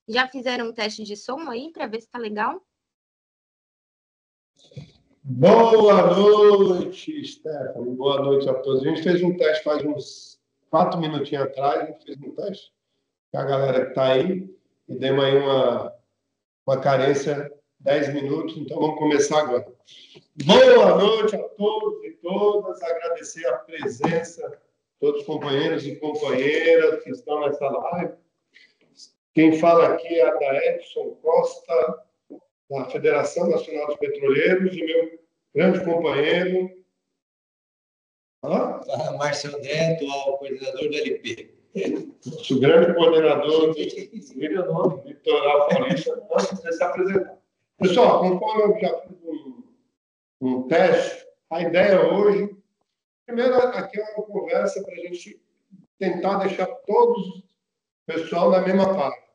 Já fizeram um teste de som aí para ver se tá legal? Boa noite, Stephanie. Boa noite a todos. A gente fez um teste faz uns 4 minutinhos atrás. A gente fez um teste com a galera que está aí e demos aí uma carência 10 minutos. Então, vamos começar agora. Boa noite a todos e todas. Agradecer a presença de todos os companheiros e companheiras que estão nessa live. Quem fala aqui é a da Edson Costa, da Federação Nacional dos Petroleiros, e meu grande companheiro... Márcio André, atual coordenador do LP. Nosso grande coordenador do Litoral Paulista, antes de se apresentar. Pessoal, conforme eu já fiz um teste, a ideia hoje... Primeiro, aqui é uma conversa para a gente tentar deixar todos o pessoal na mesma página.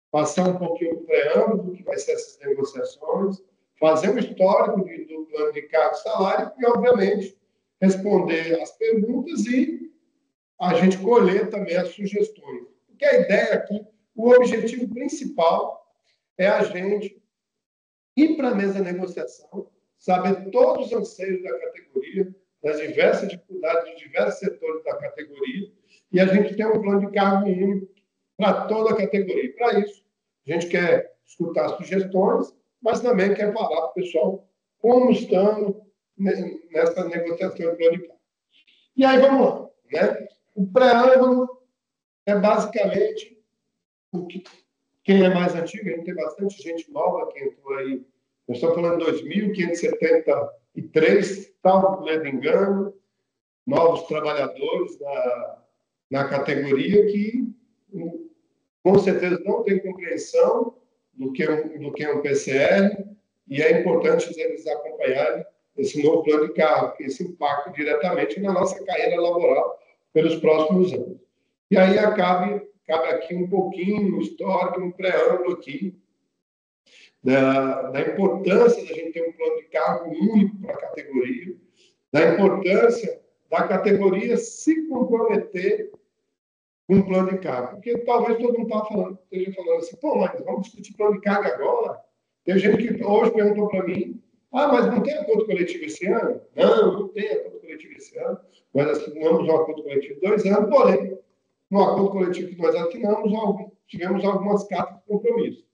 Passar um pouquinho do preâmbulo do que vai ser essas negociações, fazer um histórico do plano de cargo e salário e, obviamente, responder as perguntas e a gente colher também as sugestões. Porque a ideia aqui, o objetivo principal é a gente ir para a mesa de negociação, saber todos os anseios da categoria, das diversas dificuldades dos diversos setores da categoria, e a gente tem um plano de cargo único para toda a categoria. Para isso, a gente quer escutar sugestões, mas também quer falar para o pessoal como estamos nessa negociação do plano de cargo. E aí, vamos lá. Né? O preâmbulo é basicamente o que quem é mais antigo, a gente tem bastante gente nova que entrou aí. Nós estamos falando de 2.573, salvo medo engano, novos trabalhadores na categoria que, com certeza, não tem compreensão do que é um PCR, e é importante eles acompanharem esse novo plano de cargo, que esse impacta diretamente na nossa carreira laboral pelos próximos anos. E aí cabe aqui um pouquinho, um histórico, um preâmbulo aqui, da importância da gente ter um plano de cargo único para a categoria, da importância da categoria se comprometer com um plano de cargo. Porque talvez todo mundo esteja falando assim, pô, mas vamos discutir plano de cargo agora? Tem gente que hoje perguntou para mim, mas não tem acordo coletivo esse ano? Não tem acordo coletivo esse ano. Nós assinamos um acordo coletivo 2 anos, porém, no acordo coletivo que nós assinamos, tivemos algumas cartas de compromisso.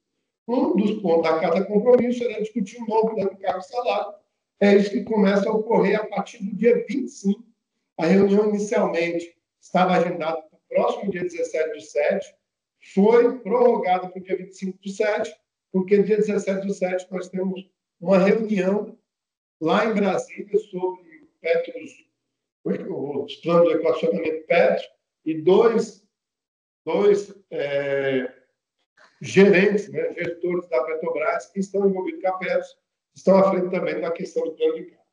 Um dos pontos da carta de compromisso era discutir um novo plano de cargo e salário. É isso que começa a ocorrer a partir do dia 25. A reunião, inicialmente, estava agendada para o próximo dia 17/7, foi prorrogada para o dia 25/7, porque dia 17/7 nós temos uma reunião lá em Brasília sobre os planos de equacionamento Petro, e dois gerentes, né, gestores da Petrobras, que estão envolvidos com a Petro, estão à frente também da questão do plano de cargo.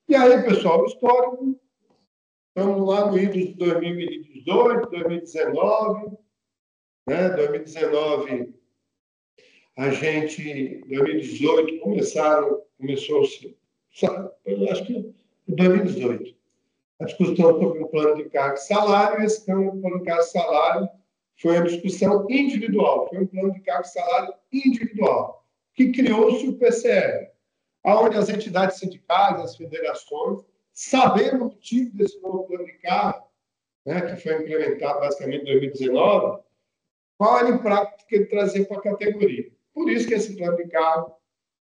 E aí, pessoal, o histórico, estamos lá no início de 2018, 2019, né, 2019, em 2018 começou-se, acho que em 2018, a discussão sobre o plano de cargo e salário, e esse plano de cargo e salário foi uma discussão individual, foi um plano de cargo e salário individual, que criou-se o PCR, onde as entidades sindicais, as federações, sabendo o motivo desse novo plano de cargo, né, que foi implementado basicamente em 2019, qual era o impacto que ele trazia para a categoria. Por isso que esse plano de cargo,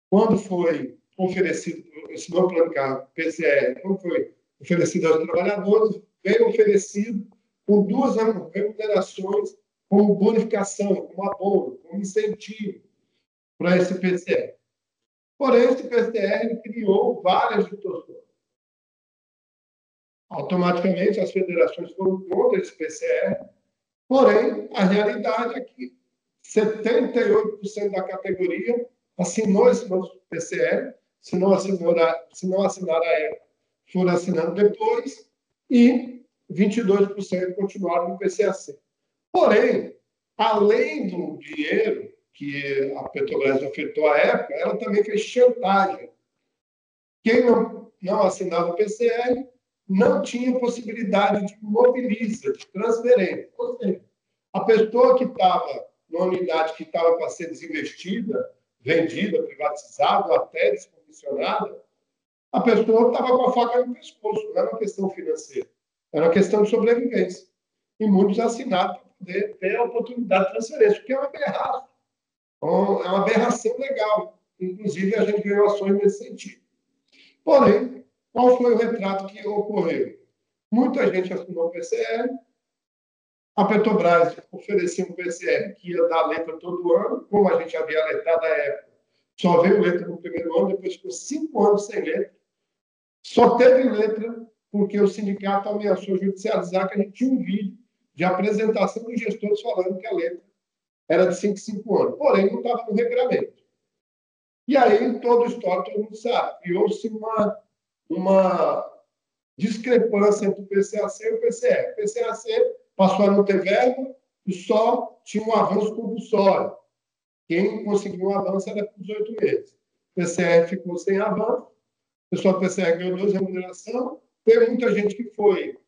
quando foi oferecido, esse novo plano de cargo, PCR, quando foi oferecido aos trabalhadores, veio oferecido com 2 remunerações, como bonificação, como abono, como incentivo para esse PCR. Porém, esse PCR criou várias distorções. Automaticamente, as federações foram contra esse PCR, porém, a realidade é que 78% da categoria assinou esse novo PCR, se não assinaram a época, foram assinando depois, e 22% continuaram no PCAC. Porém, além do dinheiro que a Petrobras ofertou à época, ela também fez chantagem. Quem não assinava o PCR não tinha possibilidade de mobilizar, de transferência. Ou seja, a pessoa que estava numa unidade que estava para ser desinvestida, vendida, privatizada, ou até descomissionada, a pessoa estava com a faca no pescoço. Não era uma questão financeira, era uma questão de sobrevivência. E muitos assinaram para poder ter a oportunidade de transferência, porque é uma aberração. É uma aberração legal. Inclusive, a gente ganhou ações nesse sentido. Porém, qual foi o retrato que ocorreu? Muita gente assinou o PCR. A Petrobras oferecia um PCR que ia dar letra todo ano, como a gente havia alertado à época. Só veio letra no primeiro ano, depois ficou 5 anos sem letra. Só teve letra porque o sindicato ameaçou judicializar, que a gente tinha um vídeo de apresentação dos gestores falando que a letra era de 5 em 5 anos. Porém, não estava no regramento. E aí, todo o histórico, todo mundo sabe, criou-se uma discrepância entre o PCAC e o PCR. O PCAC passou a não ter verba e só tinha um avanço compulsório. Quem conseguiu um avanço era por 18 meses. O PCR ficou sem avanço, o pessoal do PCR ganhou 2 remunerações. Teve muita gente que foi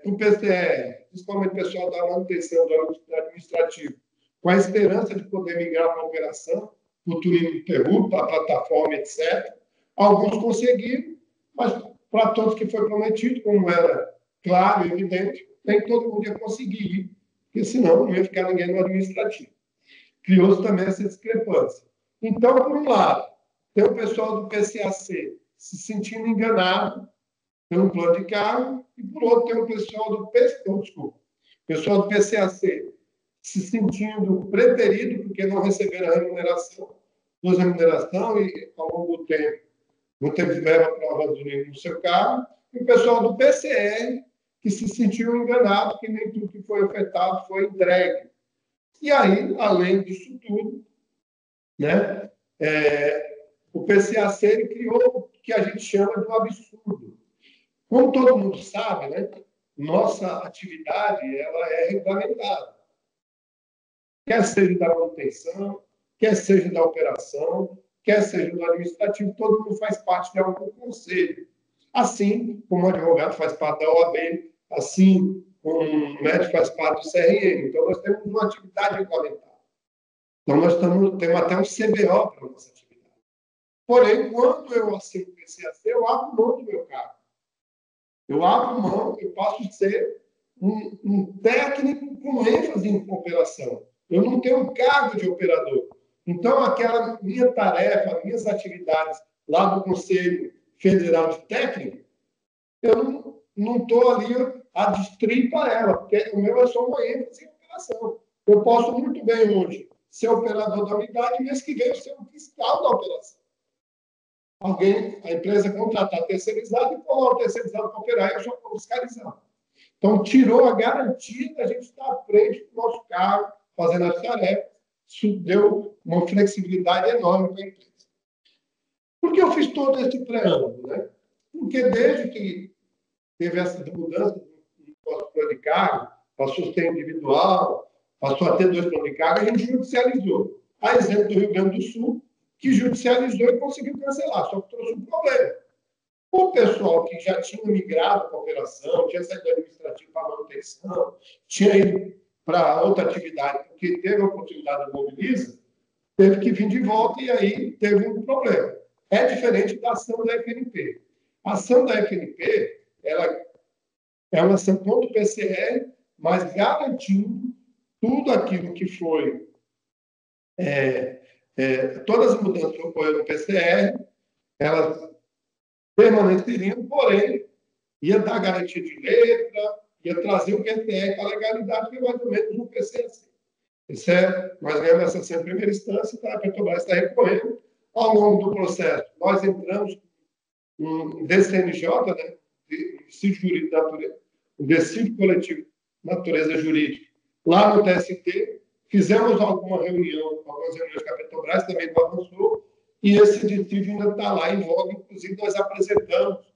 o PCR, principalmente o pessoal da manutenção do administrativo, com a esperança de poder migrar para a operação, para o turismo Peru, para a plataforma, etc. Alguns conseguiram, mas para todos que foi prometido, como era claro e evidente, nem todo mundo ia conseguir ir, porque senão não ia ficar ninguém no administrativo. Criou-se também essa discrepância. Então, por um lado, tem o pessoal do PCAC se sentindo enganado pelo plano de cargo, e por outro, tem o pessoal do pessoal do PCAC se sentindo preterido porque não receberam a remuneração, e ao longo do tempo não teve verba para a gasolina no seu carro, e o pessoal do PCR que se sentiu enganado, que nem tudo que foi ofertado foi entregue. E aí, além disso tudo, né, o PCAC ele criou o que a gente chama de um absurdo. Como todo mundo sabe, né, nossa atividade ela é regulamentada. Quer seja da manutenção, quer seja da operação, quer seja do administrativo, todo mundo faz parte de algum conselho. Assim como o advogado faz parte da OAB, assim como o médico faz parte do CRM. Então, nós temos uma atividade regulamentada. Então, nós temos até um CBO para a nossa atividade. Porém, quando eu assino o PCAC, eu abro mão do meu cargo. Eu abro mão, eu passo a ser um técnico com ênfase em operação. Eu não tenho cargo de operador. Então, aquela minha tarefa, minhas atividades lá do Conselho Federal de Técnico, eu não estou ali adstrito a ela, porque o meu é só uma ênfase em operação. Eu posso muito bem hoje ser operador da unidade e mês que vem eu ser um fiscal da operação. A empresa contratar terceirizado e pôr o terceirizado para operar, eu já estou fiscalizando. Então, tirou a garantia da gente estar à frente do nosso cargo, fazendo as tarefas. Isso deu uma flexibilidade enorme para a empresa. Por que eu fiz todo esse preâmbulo? Né? Porque desde que teve essa mudança do nosso plano de cargo, passou a ser individual, passou a ter 2 planos de cargo, a gente judicializou. A exemplo do Rio Grande do Sul, que judicializou e conseguiu cancelar, só que trouxe um problema. O pessoal que já tinha migrado para a operação, tinha saído do administrativo para a manutenção, tinha ido para outra atividade, porque teve a oportunidade do Mobiliza, teve que vir de volta e aí teve um problema. É diferente da ação da FNP. A ação da FNP, ela é uma ação contra o PCR, mas garantindo tudo aquilo que foi todas as mudanças que ocorreram no PCR, elas permaneceriam, porém, ia dar garantia de letra, ia trazer o PCR para a legalidade, que é mais ou menos um PCAC. Nós ganhamos essa ação em primeira instância, tá? A Petrobras está recorrendo. Ao longo do processo, nós entramos um DCNJ, né? Decídio coletivo de natureza jurídica, lá no TST. Fizemos algumas reuniões com a Petrobras, também não avançou, e esse decídio ainda está lá em voga. Inclusive, nós apresentamos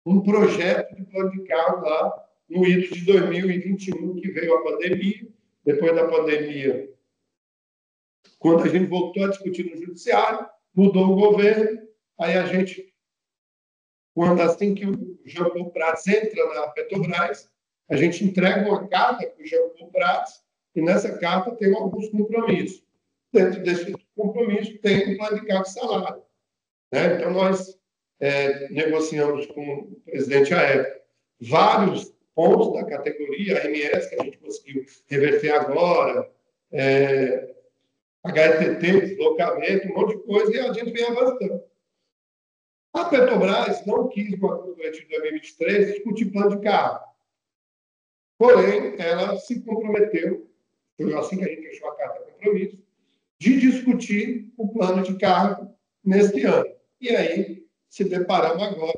um projeto de plano de cargo lá no início de 2021, que veio a pandemia. Depois da pandemia, quando a gente voltou a discutir no judiciário, mudou o governo, aí a gente, assim que o Jean Paul Prats entra na Petrobras, a gente entrega uma carta para o Jean Paul Prats e nessa carta tem alguns compromissos. Dentro desse compromisso tem o plano de cargo e salário. Né? Então, nós negociamos com o presidente à época vários pontos da categoria, a MS, que a gente conseguiu reverter agora, HTT, deslocamento, um monte de coisa, e a gente vem avançando. A Petrobras não quis, no acordo coletivo de 2023, discutir plano de cargo. Porém, ela se comprometeu, foi assim que a gente fechou a carta de compromisso, de discutir o plano de cargo neste ano. E aí, se deparamos agora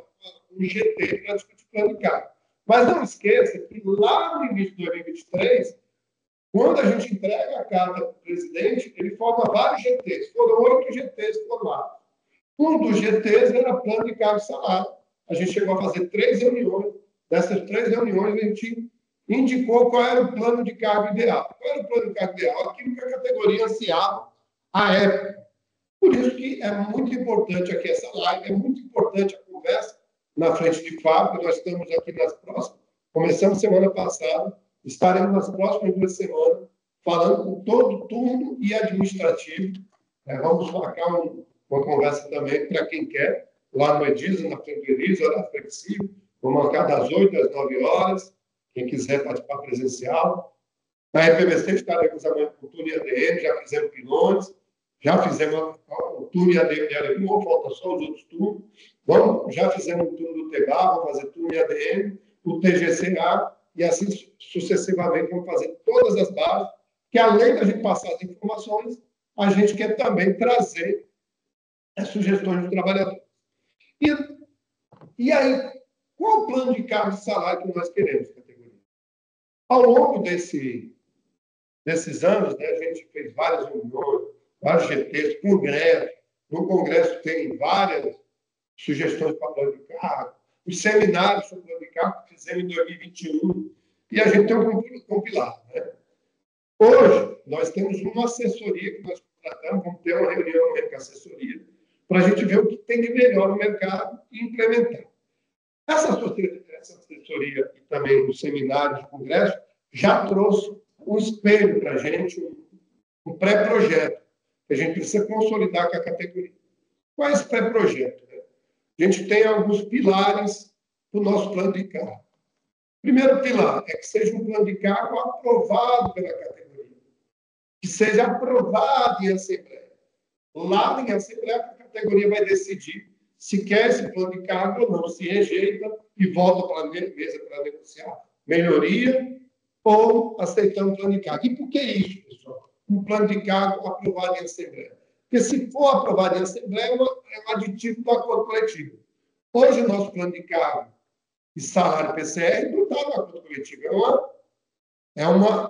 com um GT para discutir o plano de cargo. Mas não esqueça que lá no início de 2023, quando a gente entrega a carta para o presidente, ele forma vários GTs. Foram 8 GTs formados. Um dos GTs era plano de cargo e salário. A gente chegou a fazer 3 reuniões. Dessas 3 reuniões, a gente indicou qual era o plano de cargo ideal. Qual era o plano de cargo ideal? Aquilo que a categoria ansiava à época. Por isso que é muito importante aqui essa live, é muito importante a conversa na frente de fábrica. Nós estamos aqui nas próximas. Começamos semana passada, estaremos nas próximas 2 semanas falando com todo o turno e administrativo. Vamos marcar uma conversa também para quem quer, lá no Edisa, na frente do Edisa, horário flexível. Vamos marcar das 8 às 9 horas, quem quiser participar presencial. Na RPBC estaremos amanhã com o turno e ADM, já fizemos pilões, já fizemos o turno e ADM de Alegrão, falta só os outros turnos. Já fizemos o turno do TEBA, vamos fazer turno e ADM, o TGCA, e assim sucessivamente vamos fazer todas as bases, que além da gente passar as informações, a gente quer também trazer as sugestões do trabalhador. E aí, qual o plano de cargo e salário que nós queremos, categoria? Ao longo desses anos, né, a gente fez várias reuniões, vários GTs, congresso. No congresso tem várias sugestões para plano de cargo, os seminários sobre plano de cargo que fizemos em 2021, e a gente tem um compilado. Né? Hoje, nós temos uma assessoria que nós contratamos, vamos ter uma reunião com a assessoria, para a gente ver o que tem de melhor no mercado e implementar. Essa assessoria e também o seminário de congresso já trouxe um espelho para a gente, um pré-projeto, que a gente precisa consolidar com a categoria. Qual é esse pré-projeto? Né? A gente tem alguns pilares do nosso plano de cargo. O primeiro pilar é que seja um plano de cargo aprovado pela categoria, que seja aprovado em assembleia. Lá em assembleia, a categoria vai decidir se quer esse plano de cargo ou não, se rejeita e volta para a mesa para negociar melhoria ou aceitando o plano de cargo. E por que isso, pessoal? Um plano de cargo aprovado em assembleia. Porque se for aprovado em assembleia, é um aditivo do acordo coletivo. Hoje, o nosso plano de cargo e salário PCR não está no acordo coletivo. É um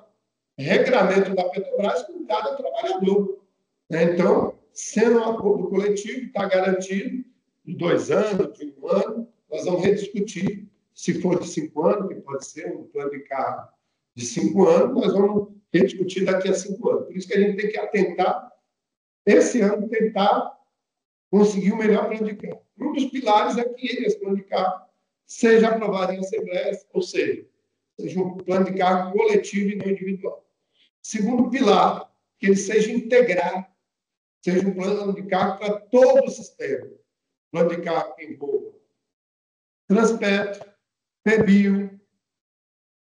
regramento da Petrobras com cada trabalhador. Então, sendo um acordo coletivo, está garantido de 2 anos, de 1 ano, nós vamos rediscutir. Se for de 5 anos, que pode ser um plano de cargo de 5 anos, nós vamos rediscutir daqui a 5 anos. Por isso que a gente tem que atentar, esse ano, tentar conseguir o melhor plano de cargo. Um dos pilares é que esse plano de cargo seja aprovado em assembleia, ou seja um plano de cargo coletivo e não individual. Segundo pilar, que ele seja integrado, seja um plano de cargo para todo o sistema. Plano de cargo que envolva Transpetro, PBio,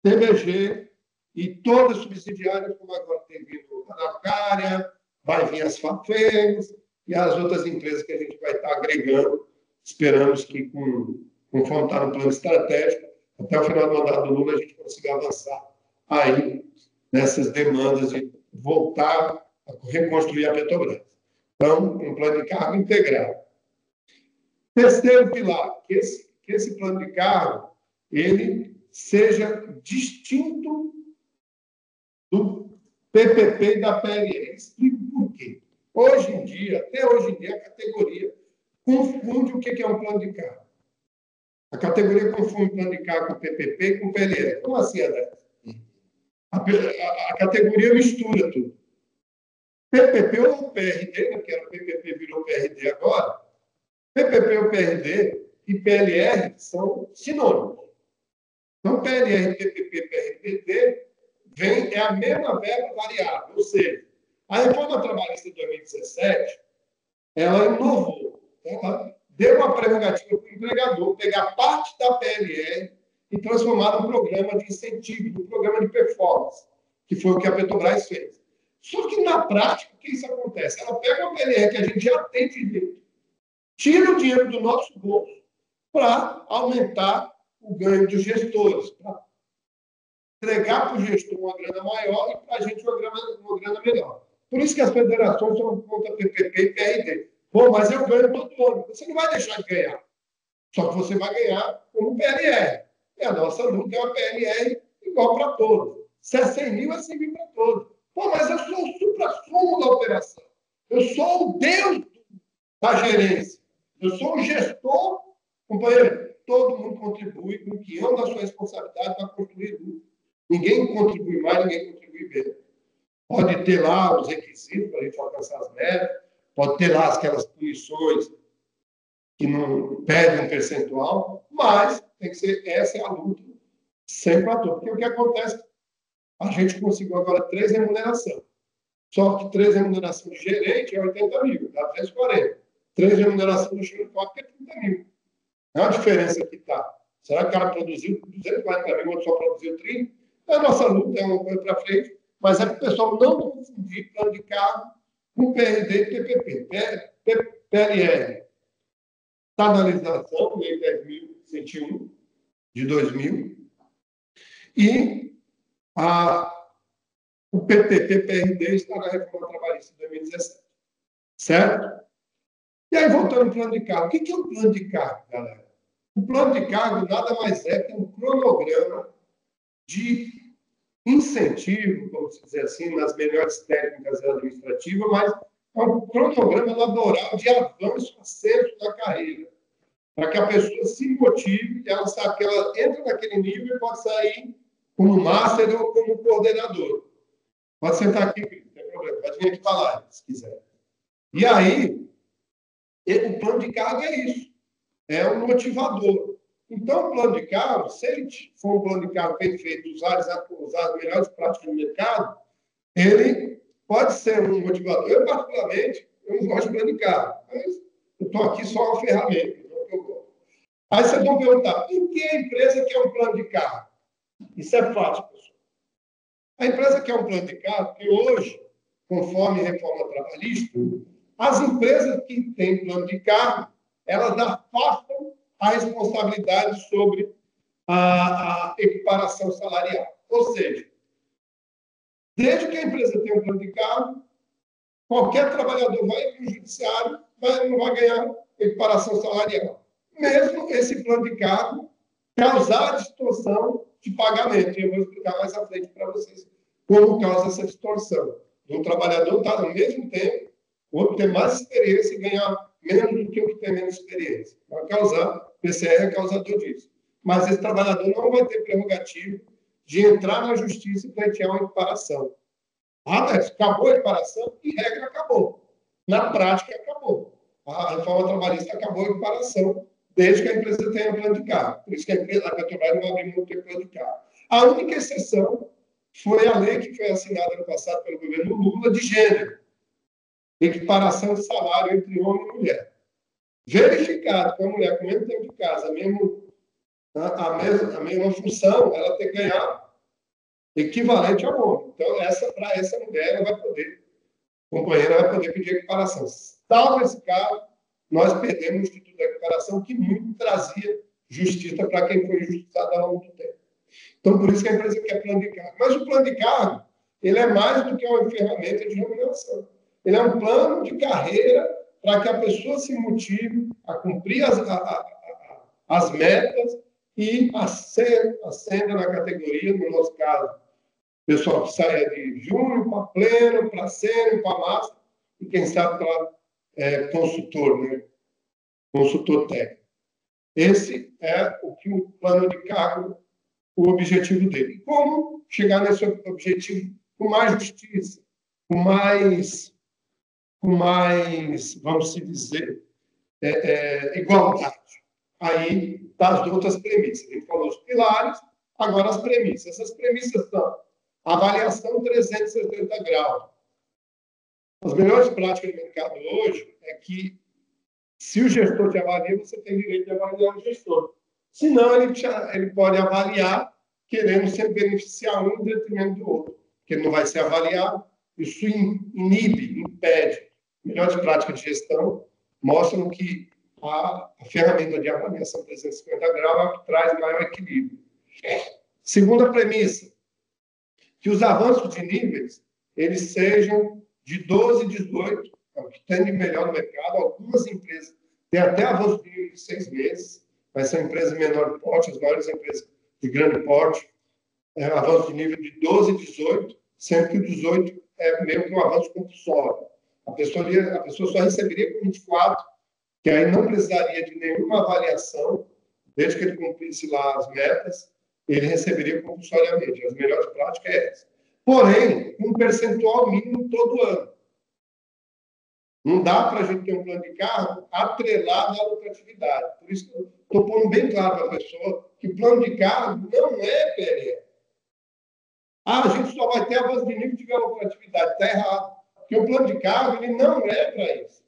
TBG e todas as subsidiárias, como agora tem vindo a Araucária, vai vir as FAFES e as outras empresas que a gente vai estar agregando. Esperamos que, conforme está no plano estratégico, até o final do mandato do Lula, a gente consiga avançar aí nessas demandas de voltar a reconstruir a Petrobras. Então, um plano de cargo integrado. Terceiro pilar, que esse plano de cargo ele seja distinto do PPP e da PLR. Explico por quê. Até hoje em dia, a categoria confunde o que é um plano de cargo. A categoria confunde plano de cargo com PPP com PLR. Como assim, André? A categoria mistura tudo. PPP ou PRD, que era PPP virou PRD agora, PPP ou PRD e PLR são sinônimos. Então, PLR, PPP, PRD é a mesma verba variável. Ou seja, a reforma trabalhista de 2017, ela inovou. Ela deu uma prerrogativa para o empregador pegar parte da PLR e transformar num programa de incentivo, num programa de performance, que foi o que a Petrobras fez. Só que, na prática, o que isso acontece? Ela pega uma PLR que a gente já tem direito, tira o dinheiro do nosso bolso para aumentar o ganho dos gestores, para entregar para o gestor uma grana maior e para a gente uma grana menor. Por isso que as federações são contra PPP e PRD. Bom, mas eu ganho todo ano. Você não vai deixar de ganhar. Só que você vai ganhar como PLR. E a nossa luta é uma PLR igual para todos. Se é 100 mil, é 100 mil para todos. Pô, mas eu sou o supra-sumo da operação. Eu sou o Deus da gerência. Eu sou o gestor. Companheiro, todo mundo contribui com o que é da sua responsabilidade para construir tudo. Ninguém contribui mais, ninguém contribui menos. Pode ter lá os requisitos para a gente alcançar as metas, pode ter lá aquelas punições que não pedem um percentual, mas tem que ser, essa é a luta sempre para todos. Porque o que acontece, a gente conseguiu agora 3 remunerações. Só que 3 remunerações de gerente é 80 mil, dá 340. 3 remunerações do xerife é 30 mil. É uma diferença que está. Será que o cara produziu 240 mil, outro só produziu 30? É a nossa luta, é uma coisa para frente, mas é para o pessoal não confundir plano de cargo com PRD e PPP. PLR está na legislação, lei 10.101 de 2000, e o PPP-PRD está na reforma trabalhista de 2017. Certo? E aí, voltando ao plano de cargo. O que é um plano de cargo, galera? O plano de cargo nada mais é que um cronograma de incentivo, vamos dizer assim, nas melhores técnicas administrativas, mas é um cronograma laboral de avanço, ascenso da carreira, para que a pessoa se motive, ela sabe que ela entra naquele nível e pode sair como master ou como coordenador. Pode sentar aqui, filho, não tem problema, pode vir aqui falar, se quiser. E aí, o plano de cargo é isso, é um motivador. Então, o plano de cargo, se ele for um plano de cargo bem feito, usar as melhores práticas do mercado, ele pode ser um motivador. Eu, particularmente, eu não gosto de plano de cargo, mas eu estou aqui só uma ferramenta, não é o que eu gosto. Aí vocês vão perguntar, por que a empresa quer um plano de cargo? Isso é fácil, pessoal. A empresa quer um plano de cargo que hoje, conforme a reforma trabalhista, as empresas que têm plano de cargo, elas afastam a responsabilidade sobre a equiparação salarial. Ou seja, desde que a empresa tenha um plano de cargo, qualquer trabalhador vai para o judiciário, não vai ganhar equiparação salarial. Mesmo esse plano de cargo causar distorção de pagamento. E eu vou explicar mais à frente para vocês como causa essa distorção. O trabalhador está no mesmo tempo, o outro tem mais experiência e ganhar menos do que o que tem menos experiência. Vai causar, PCR é causador disso. Mas esse trabalhador não vai ter prerrogativa de entrar na justiça e pleitear uma equiparação. Acabou a equiparação e regra acabou. Na prática, acabou. A reforma trabalhista acabou a equiparação desde que a empresa tenha plano de cargo. Por isso que a Petrobras não abriu mão de ter plano de cargo. A única exceção foi a lei que foi assinada no passado pelo governo Lula de gênero. Equiparação de salário entre homem e mulher. Verificado que a mulher com o mesmo tempo de casa, a mesma função, ela tem que ganhar equivalente ao homem. Então, para essa mulher, ela vai poder, a companheira vai poder pedir equiparação. Salvo esse caso, nós perdemos o Instituto da Equiparação, que muito trazia justiça para quem foi injustiçado ao longo do tempo. Então, por isso que a empresa quer plano de cargo. Mas o plano de cargo, ele é mais do que uma ferramenta de remuneração. Ele é um plano de carreira para que a pessoa se motive a cumprir as metas e ascenda na categoria, no nosso caso, pessoal que saia de júnior para pleno, para sênior, para master, e quem sabe para consultor, né? Consultor técnico. Esse é o que o plano de cargo, o objetivo dele. E como chegar nesse objetivo com mais justiça, com mais, vamos dizer, igualdade. Aí, das outras premissas. A gente falou os pilares, agora as premissas. Essas premissas são Avaliação 360 graus. As melhores práticas do mercado hoje é que, se o gestor te avalia, você tem direito de avaliar o gestor. Senão, ele pode avaliar querendo sempre beneficiar um em detrimento do outro, porque ele não vai ser avaliado. Isso inibe, impede. Melhores práticas de gestão mostram que a ferramenta de avaliação 350 graus é o que traz maior equilíbrio. Segunda premissa, que os avanços de níveis eles sejam de 12 e 18, é o que tem de melhor no mercado. Algumas empresas têm até avanço de nível de 6 meses, mas são empresas de menor porte, as maiores empresas de grande porte, avanço de nível de 12 e 18, sendo que o 18 é meio que um avanço compulsório. A pessoa só receberia com 24, que aí não precisaria de nenhuma avaliação, desde que ele cumprisse lá as metas, ele receberia compulsoriamente. As melhores práticas é essa. Porém, um percentual mínimo todo ano. Não dá para a gente ter um plano de cargo atrelado à lucratividade. Por isso que eu estou pondo bem claro para a pessoa que o plano de cargo não é PLR. A gente só vai ter avanço de nível se tiver lucratividade. Está errado. Porque o plano de cargo ele não é para isso.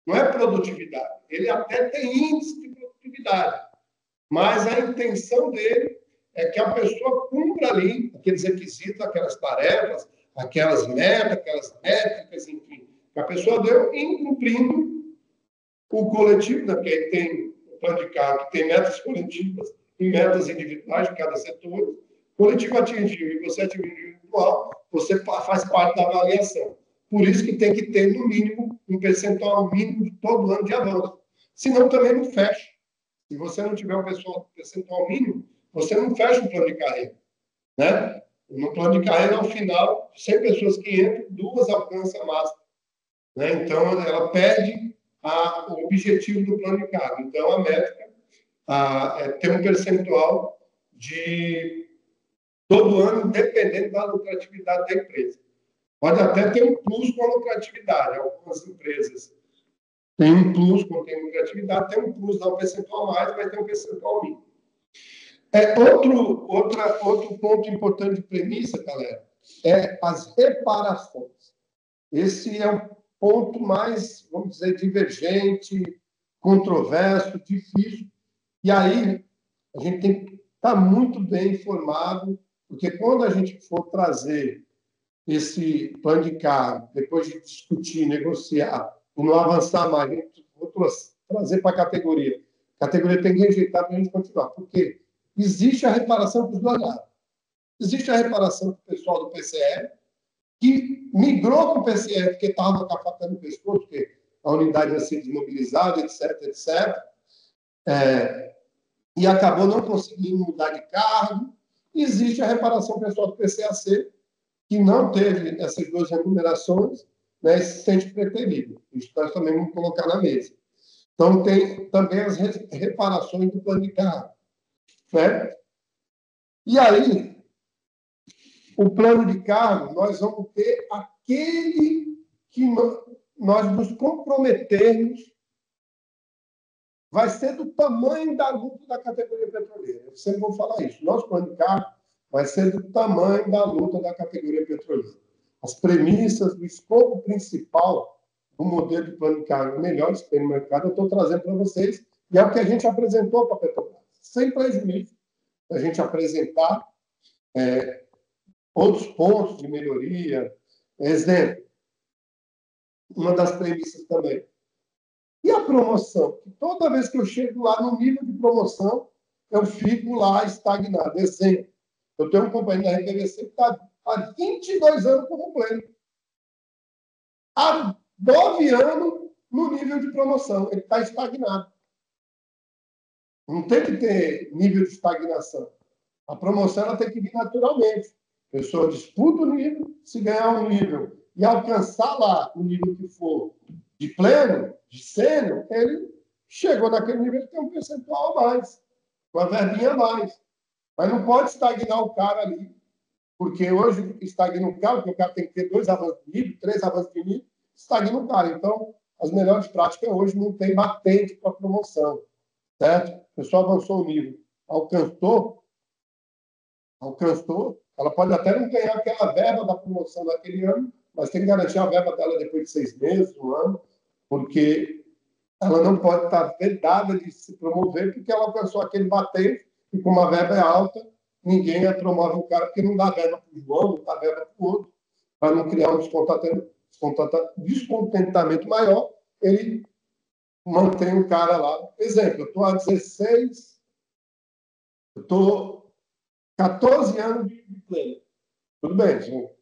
Não é produtividade. Ele até tem índice de produtividade. Mas a intenção dele é que a pessoa cumpra ali aqueles requisitos, aquelas tarefas, aquelas metas, aquelas métricas, enfim, que a pessoa deu em cumprindo o coletivo, né? Porque aí tem o plano de cargo, que tem metas coletivas e metas individuais de cada setor. O coletivo atingiu e você atingiu o individual, você faz parte da avaliação. Por isso que tem que ter, no mínimo, um percentual mínimo de todo ano de avanço. Senão, também não fecha. Se você não tiver um percentual mínimo, você não fecha o plano de carreira. Né? No plano de carreira, ao final, 100 pessoas que entram, 2 alcançam a máxima. Né? Então, ela perde o objetivo do plano de carreira. Então, a métrica é ter um percentual de todo ano, dependendo da lucratividade da empresa. Pode até ter um plus com a lucratividade. Algumas empresas têm um plus quando tem lucratividade, tem um plus, dá um percentual a mais, mas tem um percentual mínimo. Outro ponto importante de premissa, galera, é as reparações. Esse é um ponto mais, vamos dizer, divergente, controverso, difícil. E aí, a gente tem que estar muito bem informado, porque quando a gente for trazer esse plano de cargo, depois de discutir, negociar, e não avançar mais, vou trazer para a categoria. A categoria tem que rejeitar para a gente continuar. Por quê? Existe a reparação para os dois lados. Existe a reparação para o pessoal do PCE, que migrou para o PCE porque estava capatando o pescoço, porque a unidade ia ser desmobilizada, etc., etc., e acabou não conseguindo mudar de cargo. Existe a reparação pessoal do PCAC, que não teve essas 2 remunerações, né, e se sente preterido. Isso nós também vamos colocar na mesa. Então, tem também as reparações do plano de cargo. Né? E aí, o plano de cargo, nós vamos ter aquele que nós nos comprometermos, vai ser do tamanho da luta da categoria petroleira. Eu sempre vou falar isso. Nosso plano de cargo vai ser do tamanho da luta da categoria petroleira. As premissas do escopo principal do modelo de plano de cargo melhores que tem no mercado, eu estou trazendo para vocês, e é o que a gente apresentou para a Petrobras. Sem prejuízo a gente apresentar outros pontos de melhoria. Exemplo, uma das premissas também. E a promoção? Toda vez que eu chego lá no nível de promoção, eu fico lá estagnado. Exemplo, eu tenho um companheiro da RPVC que está há 22 anos como pleno. Há 9 anos no nível de promoção. Ele está estagnado. Não tem que ter nível de estagnação. A promoção ela tem que vir naturalmente. A pessoa disputa o nível, se ganhar um nível e alcançar lá o nível que for de pleno, de sênior, ele chegou naquele nível que tem um percentual a mais, uma verbinha a mais. Mas não pode estagnar o cara ali, porque hoje estagna o cara, porque o cara tem que ter 2 avanços de nível, 3 avanços de nível, estagna o cara. Então, as melhores práticas hoje não tem batente para promoção, certo? O pessoal avançou o nível, alcançou, Ela pode até não ganhar aquela verba da promoção daquele ano, mas tem que garantir a verba dela depois de 6 meses, um ano, porque ela não pode estar vedada de se promover, porque ela alcançou aquele bater, e como a verba é alta, ninguém promove o cara, porque não dá verba para o João, não dá verba para o outro, para não criar um descontentamento maior, ele mantém o cara lá. Exemplo, eu estou 14 anos de pleno. Tudo bem, gente.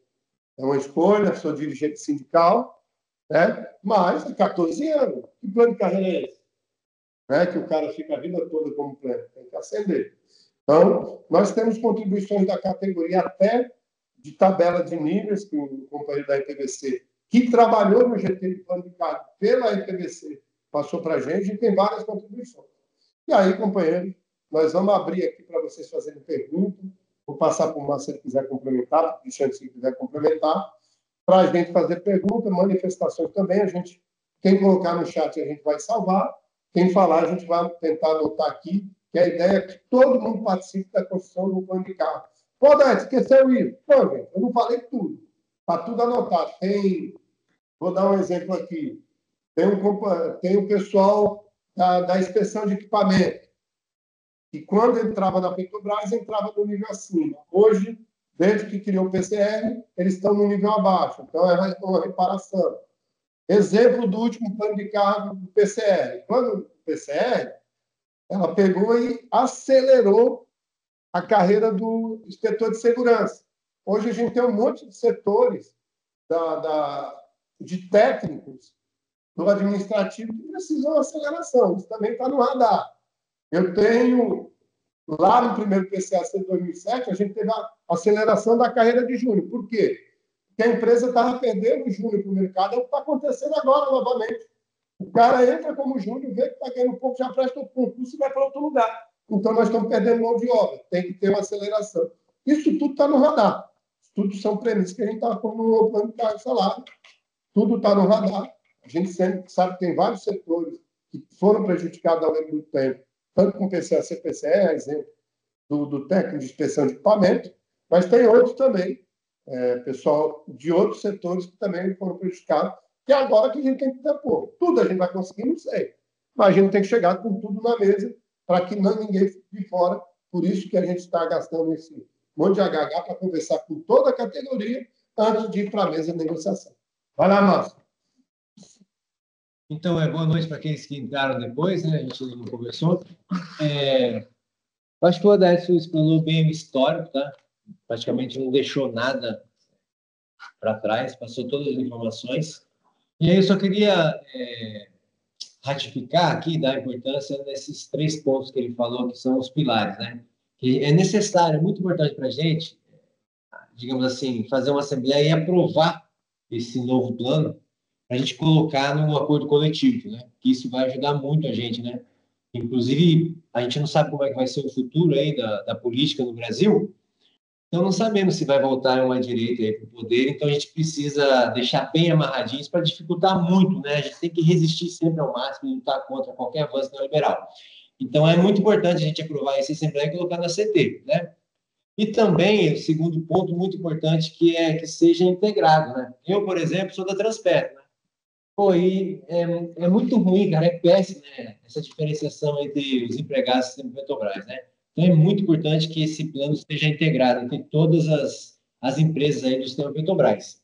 É uma escolha, sou dirigente sindical, né? Mas há 14 anos. Que plano de carreira é esse? Né? Que o cara fica a vida toda como pleno. Tem que ascender. Então, nós temos contribuições da categoria até de tabela de níveis, que o companheiro da IPVC, que trabalhou no GT de plano de cargo pela IPVC, passou para a gente, e tem várias contribuições. E aí, companheiro, nós vamos abrir aqui para vocês fazerem perguntas. Vou passar para o Márcio se ele quiser complementar, para o Cristiano se ele quiser complementar, para a gente fazer perguntas, manifestações também. Quem colocar no chat, a gente vai salvar. Quem falar, a gente vai tentar anotar aqui, que a ideia é que todo mundo participe da construção do plano de cargo. Pô, Dante, esqueceu isso? Pô, gente, eu não falei tudo. Está tudo anotado. Vou dar um exemplo aqui. Tem um pessoal da inspeção de equipamento, que quando entrava na Petrobras, entrava no nível acima. Hoje, desde que criou o PCR, eles estão no nível abaixo. Então, é uma reparação. Exemplo do último plano de cargo do PCR. Quando o PCR, ela pegou e acelerou a carreira do inspetor de segurança. Hoje, a gente tem um monte de setores de técnicos do administrativo que precisam de aceleração. Isso também está no radar. Eu tenho, lá no primeiro PCAC de 2007, a gente teve a aceleração da carreira de júnior. Por quê? Porque a empresa estava perdendo o júnior para o mercado, é o que está acontecendo agora novamente. O cara entra como júnior, vê que está ganhando um pouco, já presta o concurso e vai para outro lugar. Então, nós estamos perdendo mão de obra. Tem que ter uma aceleração. Isso tudo está no radar. Tudo são premissas que a gente está como no plano de cargo de salário. Tudo está no radar. A gente sempre sabe que tem vários setores que foram prejudicados ao longo do tempo, tanto com o PCAC, PCE, exemplo do técnico de inspeção de equipamento, mas tem outros também, pessoal de outros setores que também foram prejudicados, que é agora que a gente tem que ter, tudo a gente vai conseguir, não sei, mas a gente tem que chegar com tudo na mesa para que ninguém fique de fora. Por isso que a gente está gastando esse monte de HH para conversar com toda a categoria antes de ir para a mesa de negociação. Vai lá, Márcio. Então, boa noite para aqueles que entraram depois, né? A gente não conversou. Acho que o Odécio explanou bem o histórico, tá? Praticamente não deixou nada para trás, passou todas as informações. E aí eu só queria ratificar aqui da importância desses 3 pontos que ele falou, que são os pilares, né? Que é necessário, é muito importante para a gente, digamos assim, fazer uma assembleia e aprovar esse novo plano, para a gente colocar no acordo coletivo, né? Que isso vai ajudar muito a gente, né? Inclusive, a gente não sabe como é que vai ser o futuro aí da política no Brasil, então não sabemos se vai voltar uma direita aí para o poder, então a gente precisa deixar bem amarradinho isso para dificultar muito, né? A gente tem que resistir sempre ao máximo e lutar contra qualquer avanço neoliberal. Então é muito importante a gente aprovar essa assembleia e colocar na CT, né? E também, o segundo ponto muito importante, que é que seja integrado, né? Eu, por exemplo, sou da Transpetro, né? Pô, e é muito ruim, cara, é péssimo, né? Essa diferenciação entre os empregados do sistema Petrobras, né? Então, é muito importante que esse plano esteja integrado entre todas as empresas aí do sistema Petrobras.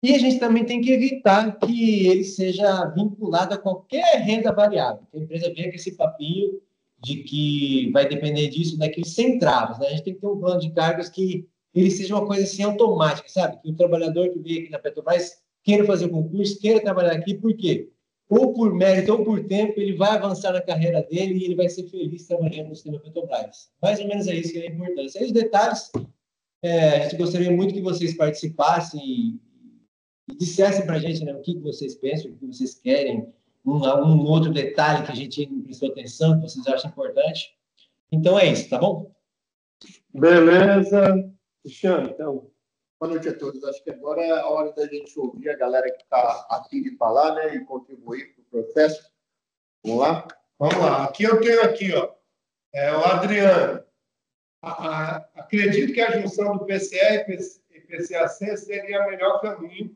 E a gente também tem que evitar que ele seja vinculado a qualquer renda variável. Que a empresa venha com esse papinho de que vai depender disso, daquilo, sem travas, né? A gente tem que ter um plano de cargos que ele seja uma coisa assim automática, sabe? Que o trabalhador que veio aqui na Petrobras queira fazer o concurso, queira trabalhar aqui, por quê? Ou por mérito ou por tempo, ele vai avançar na carreira dele e ele vai ser feliz trabalhando no sistema Petrobras. Mais ou menos é isso que é a importância. E os detalhes, a gente gostaria muito que vocês participassem e dissessem para a gente, né, o que vocês pensam, o que vocês querem, um outro detalhe que a gente não prestou atenção, que vocês acham importante. Então é isso, tá bom? Beleza. Cristiano, então, boa noite a todos. Acho que agora é a hora da gente ouvir a galera que está aqui de falar, né, e contribuir para o processo. Vamos lá? Vamos lá. Aqui eu tenho ó, o Adriano. Acredito que a junção do PCR e PCAC seria o melhor caminho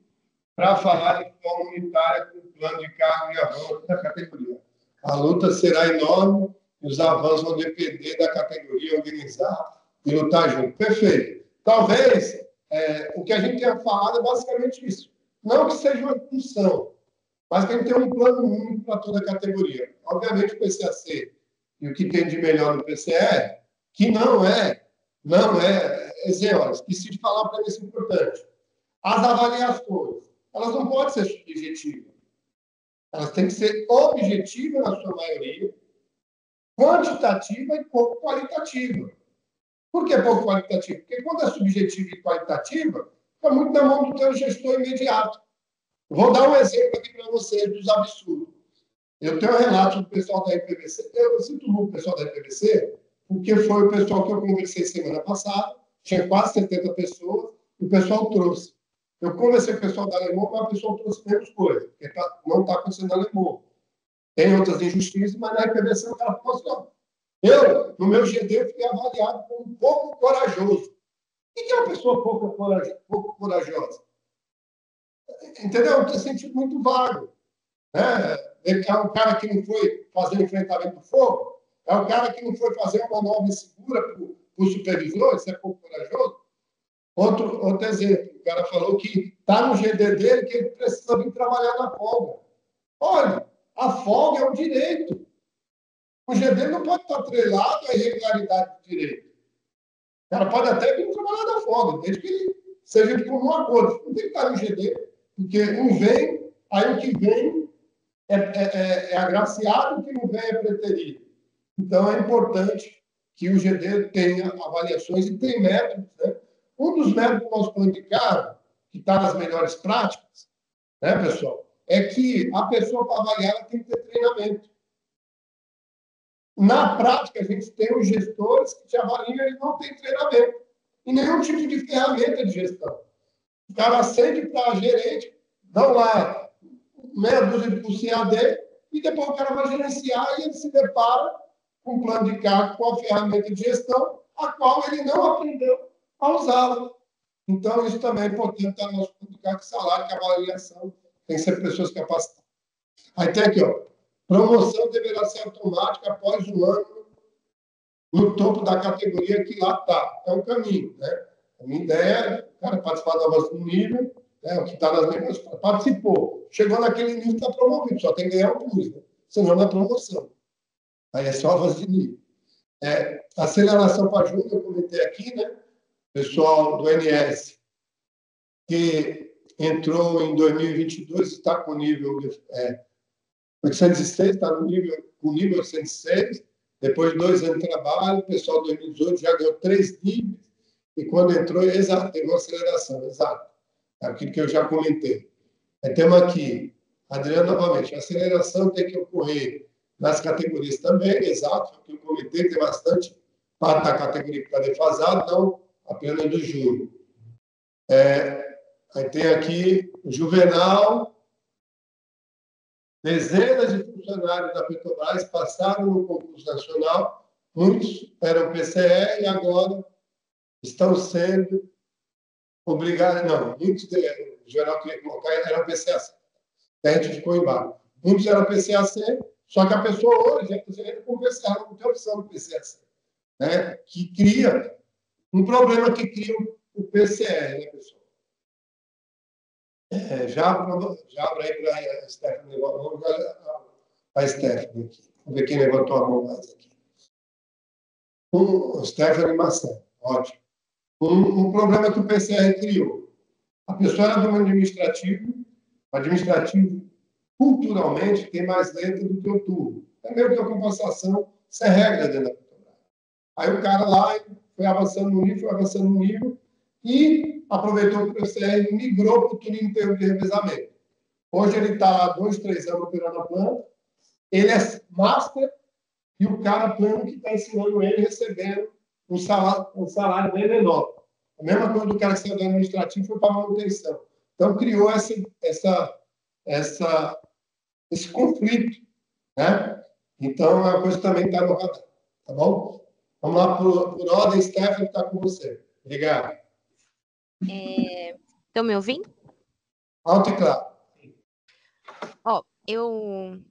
para falar de forma unitária com o plano de cargo e avanço da categoria. A luta será enorme e os avanços vão depender da categoria organizar e lutar junto. Perfeito. Talvez o que a gente tenha falado é basicamente isso. Não que seja uma função, mas que a gente tenha um plano único para toda a categoria. Obviamente, o PCAC e o que tem de melhor no PCR, que não é esqueci de falar para isso importante. As avaliações, elas não podem ser subjetivas. Elas têm que ser objetivas na sua maioria, quantitativa e pouco qualitativa. Por que pouco qualitativa? Porque quando é subjetiva e qualitativa, fica muito na mão do teu gestor imediato. Vou dar um exemplo aqui para vocês dos absurdos. Eu tenho um relato do pessoal da IPVC. Eu sinto muito o pessoal da IPVC, porque foi o pessoal que eu conversei semana passada, tinha quase 70 pessoas, e o pessoal trouxe. Eu conversei com o pessoal da Alemão, mas o pessoal trouxe menos coisa, porque não está acontecendo na Alemão. Tem outras injustiças, mas na IPVC o cara falou assim, ó, eu, no meu GD, fui avaliado como pouco corajoso. O que é uma pessoa pouco corajosa? Entendeu? Tem sentido muito vago. É o cara que não foi fazer o enfrentamento do fogo, é o cara que não foi fazer uma manobra segura para o supervisor, isso é pouco corajoso. Outro exemplo, o cara falou que está no GD dele que ele precisa vir trabalhar na folga. Olha, a folga é um direito. O GD não pode estar atrelado à irregularidade do direito. O cara pode até vir trabalhar na folga, desde que ele seja de comum acordo. Não tem que estar no GD, porque um vem, aí o que vem é agraciado, o que não vem é preterido. Então, é importante que o GD tenha avaliações e tem métodos, né? Um dos métodos do nosso plano de cargo, que está nas melhores práticas, né, pessoal, é que a pessoa, para avaliar, ela tem que ter treinamento. Na prática, a gente tem os gestores que te avaliam e eles não têm treinamento. E nenhum tipo de ferramenta de gestão. O cara acende para gerente, dão lá meia dúzia de por CAD, e depois o cara vai gerenciar e ele se depara com um plano de cargo, com a ferramenta de gestão, a qual ele não aprendeu a usá-la. Então, isso também é importante estar no nosso plano de cargo, salário, que a avaliação tem que ser pessoas capacitadas. Aí tem aqui, ó, promoção deverá ser automática após um ano no topo da categoria que lá está. É um caminho, né? A minha ideia é o cara participar do avanço do nível, o que está nas mesmas, participou. Chegou naquele nível, está promovido, só tem que ganhar o plus, né? Senão não é promoção. Aí é só avanço de nível. Aceleração para júnior, eu comentei aqui, né? Pessoal do NS, que entrou em 2022, está com nível 806, está com nível 806, depois de 2 anos de trabalho, o pessoal de 2018 já ganhou 3 níveis, e quando entrou, exato, teve uma aceleração, exato. É aquilo que eu já comentei. Aí temos aqui, Adriano, novamente, a aceleração tem que ocorrer nas categorias também, exato, o que eu comentei, tem bastante parte da categoria que está defasada, não apenas do júnior. Aí tem aqui o Juvenal, dezenas de funcionários da Petrobras passaram no concurso nacional, muitos eram PCE e agora estão sendo obrigados, não, muitos, o geral queria colocar, eram PCAC. A gente ficou embaixo. Muitos eram PCAC, só que a pessoa hoje entra com PCA, não tem opção do PCAC, né? Que cria um problema que cria o PCR, né, pessoal? Já abro aí para a Stephanie. Vamos para a Stephanie aqui. Vamos ver quem levantou a mão mais aqui. Stephanie Marcelo. Ótimo. Um problema que o PCR criou. A pessoa era do administrativo. O administrativo, culturalmente, tem mais letra do que o turno. É meio que a compensação, isso é regra dentro da Petrobras. Aí o cara lá foi avançando no nível, e aproveitou que o PCR migrou para o turno inteiro de revezamento. Hoje ele está lá 2, 3 anos operando a planta, ele é master e o cara plano que está ensinando ele recebendo um salário bem menor. A mesma coisa do cara que saiu do administrativo foi para manutenção. Então criou esse conflito, né? Então é uma coisa que também está no radar, tá bom? Vamos lá, por ordem, Stephanie, está com você. Obrigado. Estão me ouvindo? Alto e claro.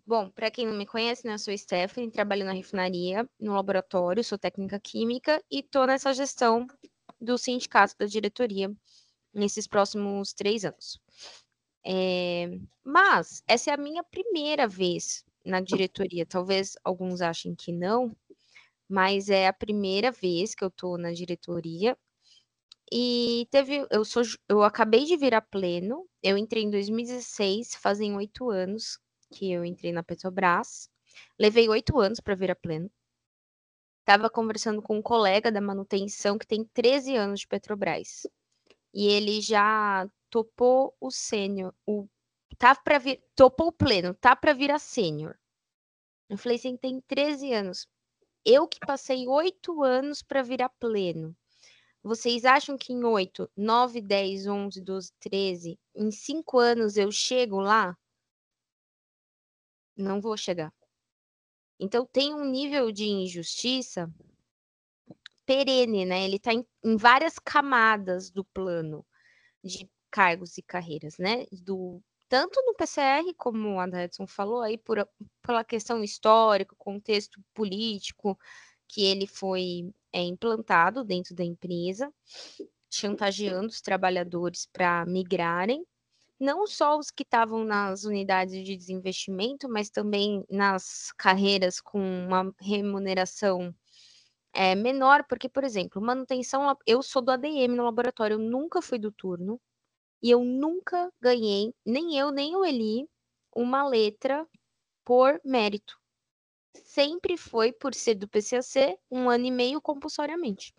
Bom, para quem não me conhece, né, eu sou Stephanie, trabalho na refinaria, no laboratório, sou técnica química e estou nessa gestão do sindicato da diretoria nesses próximos 3 anos. Mas essa é a minha primeira vez na diretoria. Talvez alguns achem que não, mas é a primeira vez que eu estou na diretoria. E eu acabei de virar pleno. Eu entrei em 2016, fazem 8 anos que eu entrei na Petrobras. Levei 8 anos para virar pleno. Estava conversando com um colega da manutenção que tem 13 anos de Petrobras. E ele já topou o sênior, topou o pleno, tá para virar sênior. Eu falei, você tem 13 anos. Eu que passei 8 anos para virar pleno. Vocês acham que em 8, 9, 10, 11, 12, 13, em 5 anos eu chego lá? Não vou chegar. Então tem um nível de injustiça perene, né? Ele está em várias camadas do plano de cargos e carreiras, né? Tanto no PCR, como a Edson falou, aí pela questão histórica, contexto político, que ele foi implantado dentro da empresa, chantageando os trabalhadores para migrarem, não só os que estavam nas unidades de desinvestimento, mas também nas carreiras com uma remuneração menor, porque, por exemplo, manutenção, eu sou do ADM no laboratório, eu nunca fui do turno, e eu nunca ganhei, nem eu, nem o Eli, uma letra por mérito. Sempre foi por ser do PCAC, 1 ano e meio compulsoriamente.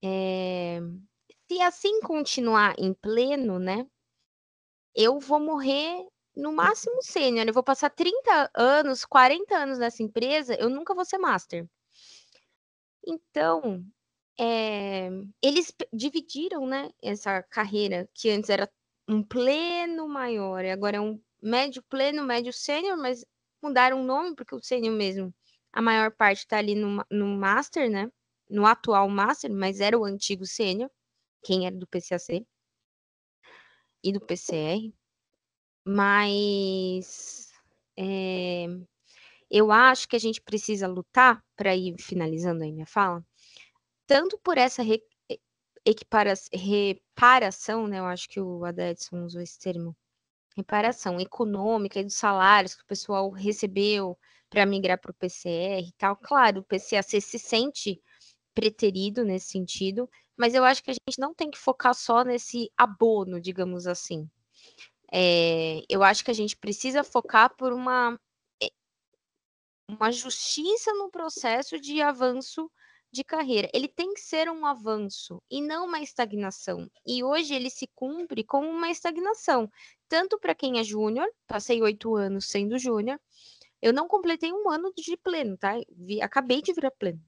Se assim continuar em pleno, né, eu vou morrer no máximo sênior. Eu vou passar 30 anos, 40 anos nessa empresa, eu nunca vou ser master. Então, eles dividiram, né, essa carreira que antes era um pleno maior, e agora é um médio pleno, médio sênior, mas mudaram o nome porque o sênior mesmo, a maior parte está ali no master, né, no atual master, mas era o antigo sênior, quem era do PCAC e do PCR, mas eu acho que a gente precisa lutar, para ir finalizando aí minha fala, tanto por essa reparação, né? Eu acho que o Adedson usou esse termo, reparação econômica e dos salários que o pessoal recebeu para migrar para o PCR e tal. Claro, o PCAC se sente preterido nesse sentido, mas eu acho que a gente não tem que focar só nesse abono, digamos assim. Eu acho que a gente precisa focar por uma justiça no processo de avanço de carreira. Ele tem que ser um avanço e não uma estagnação. E hoje ele se cumpre como uma estagnação, tanto para quem é júnior, passei 8 anos sendo júnior, eu não completei 1 ano de pleno, tá? Acabei de virar pleno.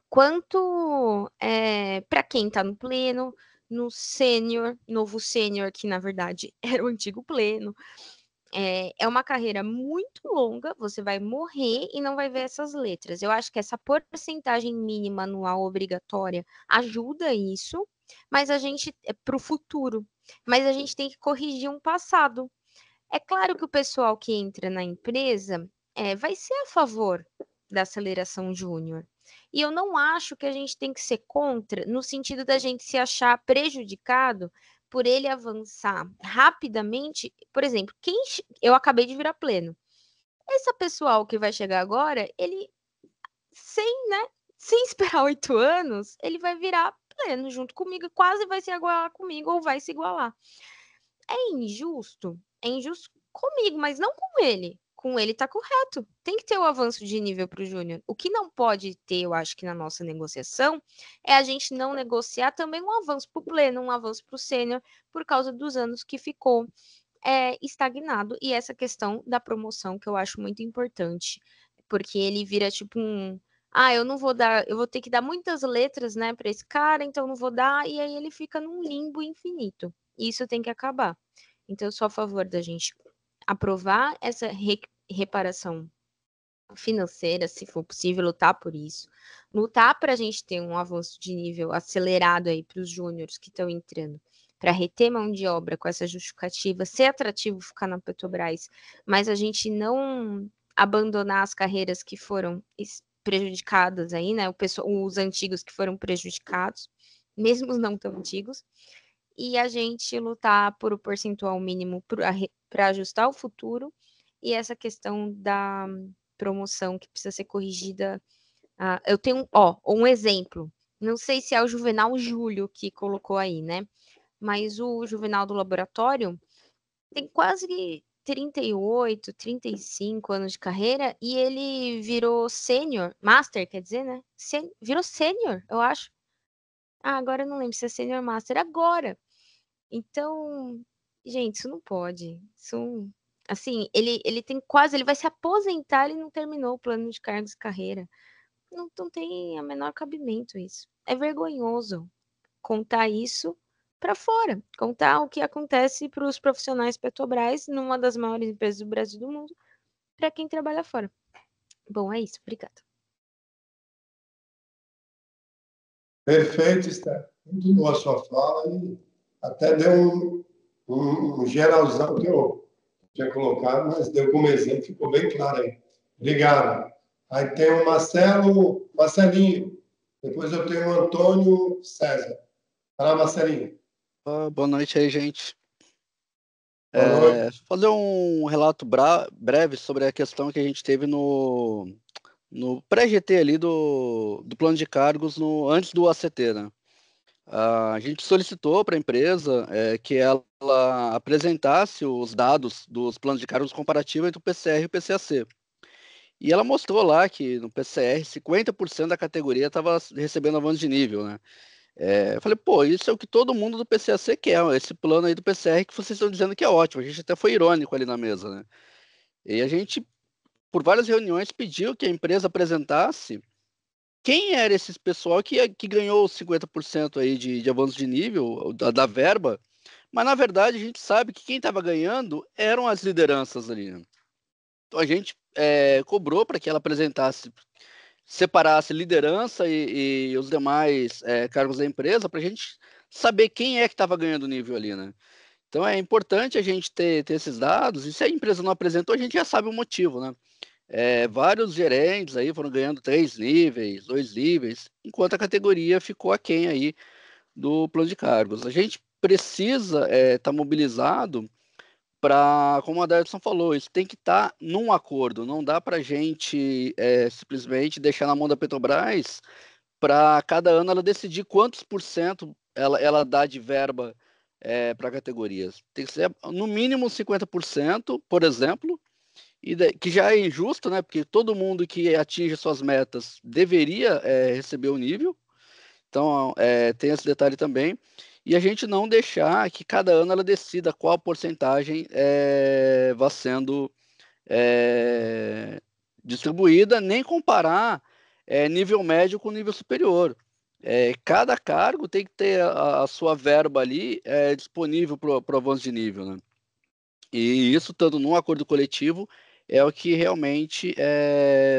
Quanto para quem está no pleno, no sênior, novo sênior, que na verdade era o antigo pleno, é uma carreira muito longa, você vai morrer e não vai ver essas letras. Eu acho que essa porcentagem mínima anual obrigatória ajuda isso, mas a gente para o futuro. Mas a gente tem que corrigir um passado. É claro que o pessoal que entra na empresa vai ser a favor da aceleração júnior. E eu não acho que a gente tem que ser contra, no sentido da gente se achar prejudicado por ele avançar rapidamente. Por exemplo, eu acabei de virar pleno. Esse pessoal que vai chegar agora, ele sem esperar 8 anos, ele vai virar pleno junto comigo, quase vai se igualar comigo ou vai se igualar. É injusto comigo, mas não com ele. Com ele tá correto. Tem que ter o avanço de nível para o júnior. O que não pode ter, eu acho que na nossa negociação, é a gente não negociar também um avanço para o pleno, um avanço para o sênior, por causa dos anos que ficou estagnado. E essa questão da promoção, que eu acho muito importante, porque ele vira tipo eu não vou dar, eu vou ter que dar muitas letras, né, para esse cara, então não vou dar, e aí ele fica num limbo infinito. Isso tem que acabar. Então, eu sou a favor da gente aprovar essa reparação financeira, se for possível, lutar por isso. Lutar para a gente ter um avanço de nível acelerado aí para os júniores que estão entrando, para reter mão de obra com essa justificativa, ser atrativo ficar na Petrobras, mas a gente não abandonar as carreiras que foram prejudicadas aí, né? Os antigos que foram prejudicados, mesmo os não tão antigos, e a gente lutar por o percentual mínimo para ajustar o futuro, e essa questão da promoção que precisa ser corrigida. Eu tenho, um exemplo. Não sei se é o Juvenal Júlio que colocou aí, né? Mas o Juvenal do laboratório tem quase 38, 35 anos de carreira e ele virou sênior, master, quer dizer, né? Virou sênior, eu acho. Agora eu não lembro se é sênior master agora. Então, gente, isso não pode. Isso, assim, ele tem quase, ele vai se aposentar, ele não terminou o plano de cargos e carreira. Não tem a menor cabimento isso. É vergonhoso contar isso para fora, contar o que acontece para os profissionais Petrobras, numa das maiores empresas do Brasil e do mundo, para quem trabalha fora. Bom, é isso. Obrigada. Perfeito, Esther. Muito boa a sua fala e até deu um geralzão que eu tinha colocado, mas deu como exemplo, ficou bem claro aí. Obrigado. Aí tem o Marcelinho. Depois eu tenho o Antônio César. Fala, Marcelinho. Boa noite aí, gente. Boa noite. Fazer um relato breve sobre a questão que a gente teve no pré-GT ali do plano de cargos antes do ACT, né? A gente solicitou para a empresa que ela apresentasse os dados dos planos de cargos comparativos entre o PCR e o PCAC. E ela mostrou lá que no PCR 50% da categoria estava recebendo avanço de nível, né? Eu falei, pô, isso é o que todo mundo do PCAC quer, esse plano aí do PCR que vocês estão dizendo que é ótimo. A gente até foi irônico ali na mesa, né? E a gente, por várias reuniões, pediu que a empresa apresentasse quem era esse pessoal que ganhou os 50% aí de avanço de nível, da verba, mas na verdade a gente sabe que quem estava ganhando eram as lideranças ali, né? Então a gente cobrou para que ela apresentasse, separasse liderança e os demais cargos da empresa para a gente saber quem é que estava ganhando nível ali, né? Então é importante a gente ter esses dados, e se a empresa não apresentou, a gente já sabe o motivo, né? Vários gerentes aí foram ganhando 3 níveis, 2 níveis, enquanto a categoria ficou aquém aí do plano de cargos. A gente precisa estar mobilizado para, como a Davidson falou, isso tem que estar num acordo, não dá para a gente simplesmente deixar na mão da Petrobras para cada ano ela decidir quantos por cento ela dá de verba para categorias. Tem que ser no mínimo 50%, por exemplo, que já é injusto, né? Porque todo mundo que atinge suas metas deveria receber o nível. Então, tem esse detalhe também. E a gente não deixar que cada ano ela decida qual porcentagem vai sendo distribuída, nem comparar nível médio com nível superior. Cada cargo tem que ter a sua verba ali disponível para o avanço de nível, né? E isso, estando num acordo coletivo, é o que realmente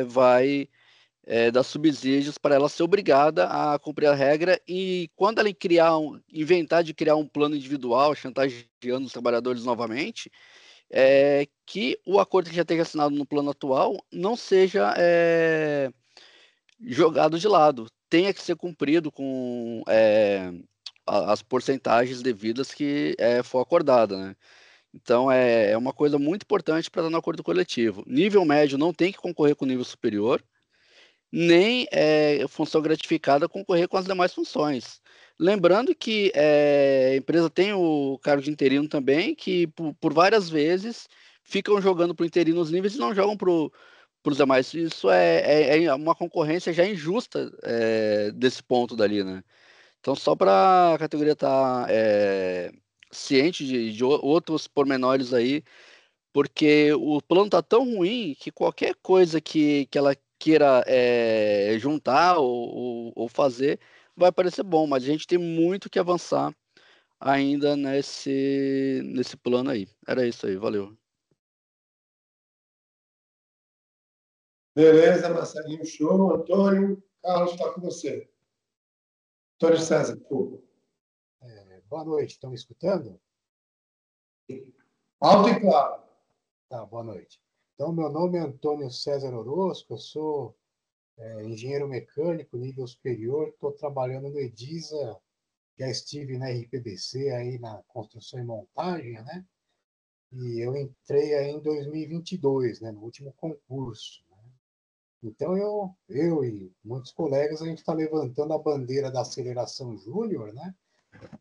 vai dar subsídios para ela ser obrigada a cumprir a regra, e quando ela inventar de criar um plano individual, chantageando os trabalhadores novamente, que o acordo que já esteja assinado no plano atual não seja jogado de lado, tenha que ser cumprido com as porcentagens devidas que for acordada, né? Então, é uma coisa muito importante para estar no acordo coletivo. Nível médio não tem que concorrer com nível superior, nem função gratificada concorrer com as demais funções. Lembrando que a empresa tem o cargo de interino também, que por várias vezes ficam jogando para o interino os níveis e não jogam para os demais. Isso é uma concorrência já injusta desse ponto dali, né? Então, só para a categoria estar ciente de outros pormenores aí, porque o plano está tão ruim que qualquer coisa que ela queira juntar ou fazer vai parecer bom, mas a gente tem muito que avançar ainda nesse plano aí. Era isso aí, valeu. Beleza, Marcelinho, show. Antônio, Carlos, está com você. Antônio César, por favor. Boa noite, estão me escutando? Alto e claro. Tá, boa noite. Então, meu nome é Antônio César Orozco, eu sou engenheiro mecânico, nível superior, estou trabalhando no Edisa, já estive na RPBC, aí na construção e montagem, né? E eu entrei aí em 2022, né, no último concurso. Né? Então, eu e muitos colegas, a gente está levantando a bandeira da aceleração júnior, né?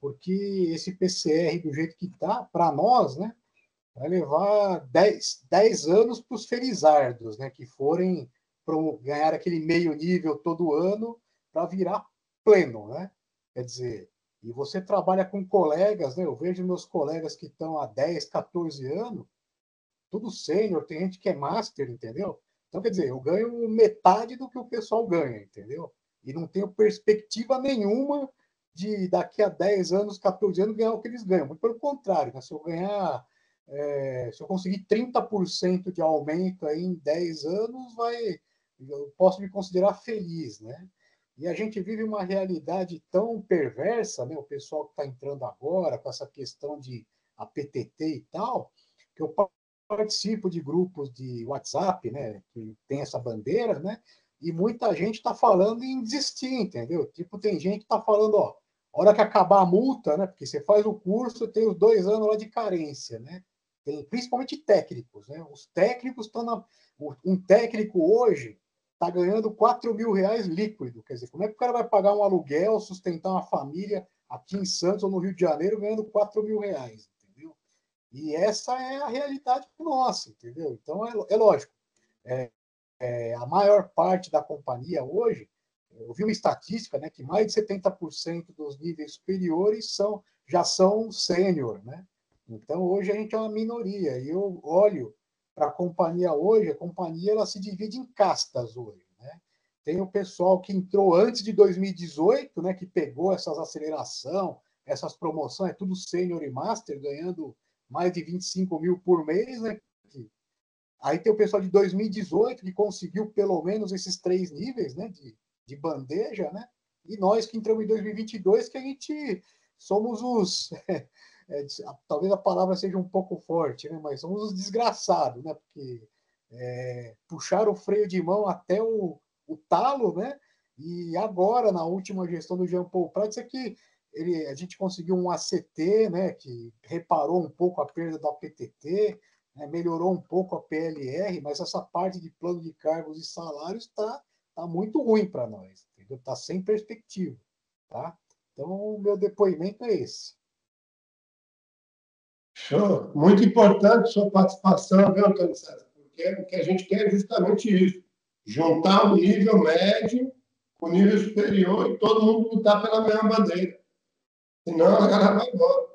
Porque esse PCR, do jeito que está, para nós, né, vai levar 10 anos para os felizardos, né, que forem ganhar aquele meio nível todo ano para virar pleno. Né? Quer dizer, e você trabalha com colegas, né, eu vejo meus colegas que estão há 10, 14 anos, tudo sênior, tem gente que é master, entendeu? Então, quer dizer, eu ganho metade do que o pessoal ganha, entendeu? E não tenho perspectiva nenhuma de daqui a 10 anos, 14 anos, ganhar o que eles ganham. Muito pelo contrário, né? Se eu ganhar, se eu conseguir 30% de aumento aí em 10 anos, eu posso me considerar feliz, né? E a gente vive uma realidade tão perversa, né? O pessoal que está entrando agora com essa questão de APTT e tal, que eu participo de grupos de WhatsApp, né? Que tem essa bandeira, né? E muita gente está falando em desistir, entendeu? Tipo, tem gente que está falando, ó, a hora que acabar a multa, né? Porque você faz o curso, tem os 2 anos lá de carência, né? Tem principalmente técnicos, né? Os técnicos estão um técnico hoje está ganhando R$ 4.000 líquido. Quer dizer, como é que o cara vai pagar um aluguel, sustentar uma família aqui em Santos ou no Rio de Janeiro ganhando R$ 4.000, entendeu? E essa é a realidade nossa, entendeu? Então, é lógico. A maior parte da companhia hoje, eu vi uma estatística, né, que mais de 70% dos níveis superiores já são sênior, né? Então, hoje a gente é uma minoria. E eu olho para a companhia hoje, a companhia ela se divide em castas hoje, né? Tem o pessoal que entrou antes de 2018, né, que pegou essas aceleração, essas promoções, é tudo sênior e master, ganhando mais de 25 mil por mês, né? Aí tem o pessoal de 2018 que conseguiu pelo menos esses 3 níveis, né, de bandeja, né? E nós que entramos em 2022, que a gente somos os... talvez a palavra seja um pouco forte, né? Mas somos os desgraçados, né? Porque puxaram o freio de mão até o talo, né? E agora, na última gestão do Jean Paul Prats, é que a gente conseguiu um ACT, né? Que reparou um pouco a perda da PTT, né, melhorou um pouco a PLR, mas essa parte de plano de cargos e salários está muito ruim para nós, entendeu? Está sem perspectiva, tá? Então, o meu depoimento é esse. Show. Muito importante sua participação, viu, Antônio César? Porque o que a gente quer é justamente isso. Juntar o nível médio com o nível superior e todo mundo lutar pela mesma bandeira. Senão a galera vai embora.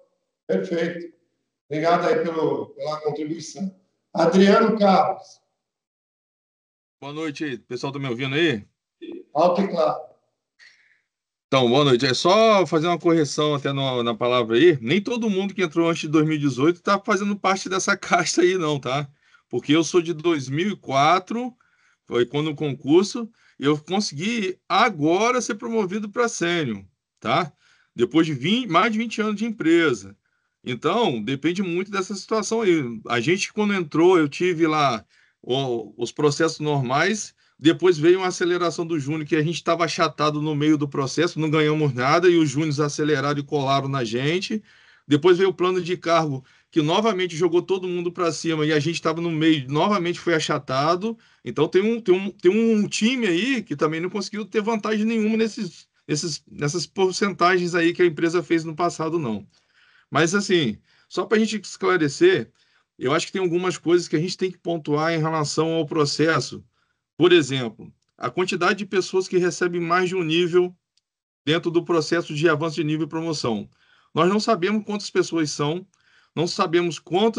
Perfeito. Obrigado aí pela contribuição. Adriano Carlos. Boa noite, pessoal, tá me ouvindo aí? Alto e claro. Então, boa noite. É só fazer uma correção até na palavra aí. Nem todo mundo que entrou antes de 2018 está fazendo parte dessa casta aí, não, tá? Porque eu sou de 2004, foi quando o concurso, e eu consegui agora ser promovido para sênior, tá? Depois de mais de 20 anos de empresa. Então, depende muito dessa situação aí. A gente, quando entrou, eu tive lá os processos normais. Depois veio uma aceleração do Júnior, que a gente estava achatado no meio do processo, não ganhamos nada, e os Júniors aceleraram e colaram na gente. Depois veio o plano de cargo, que novamente jogou todo mundo para cima, e a gente estava no meio, novamente foi achatado. Então tem um time aí que também não conseguiu ter vantagem nenhuma nessas porcentagens aí que a empresa fez no passado, não. Mas assim, só para a gente esclarecer, eu acho que tem algumas coisas que a gente tem que pontuar em relação ao processo. Por exemplo, a quantidade de pessoas que recebem mais de um nível dentro do processo de avanço de nível e promoção. Nós não sabemos quantas pessoas são, não sabemos qual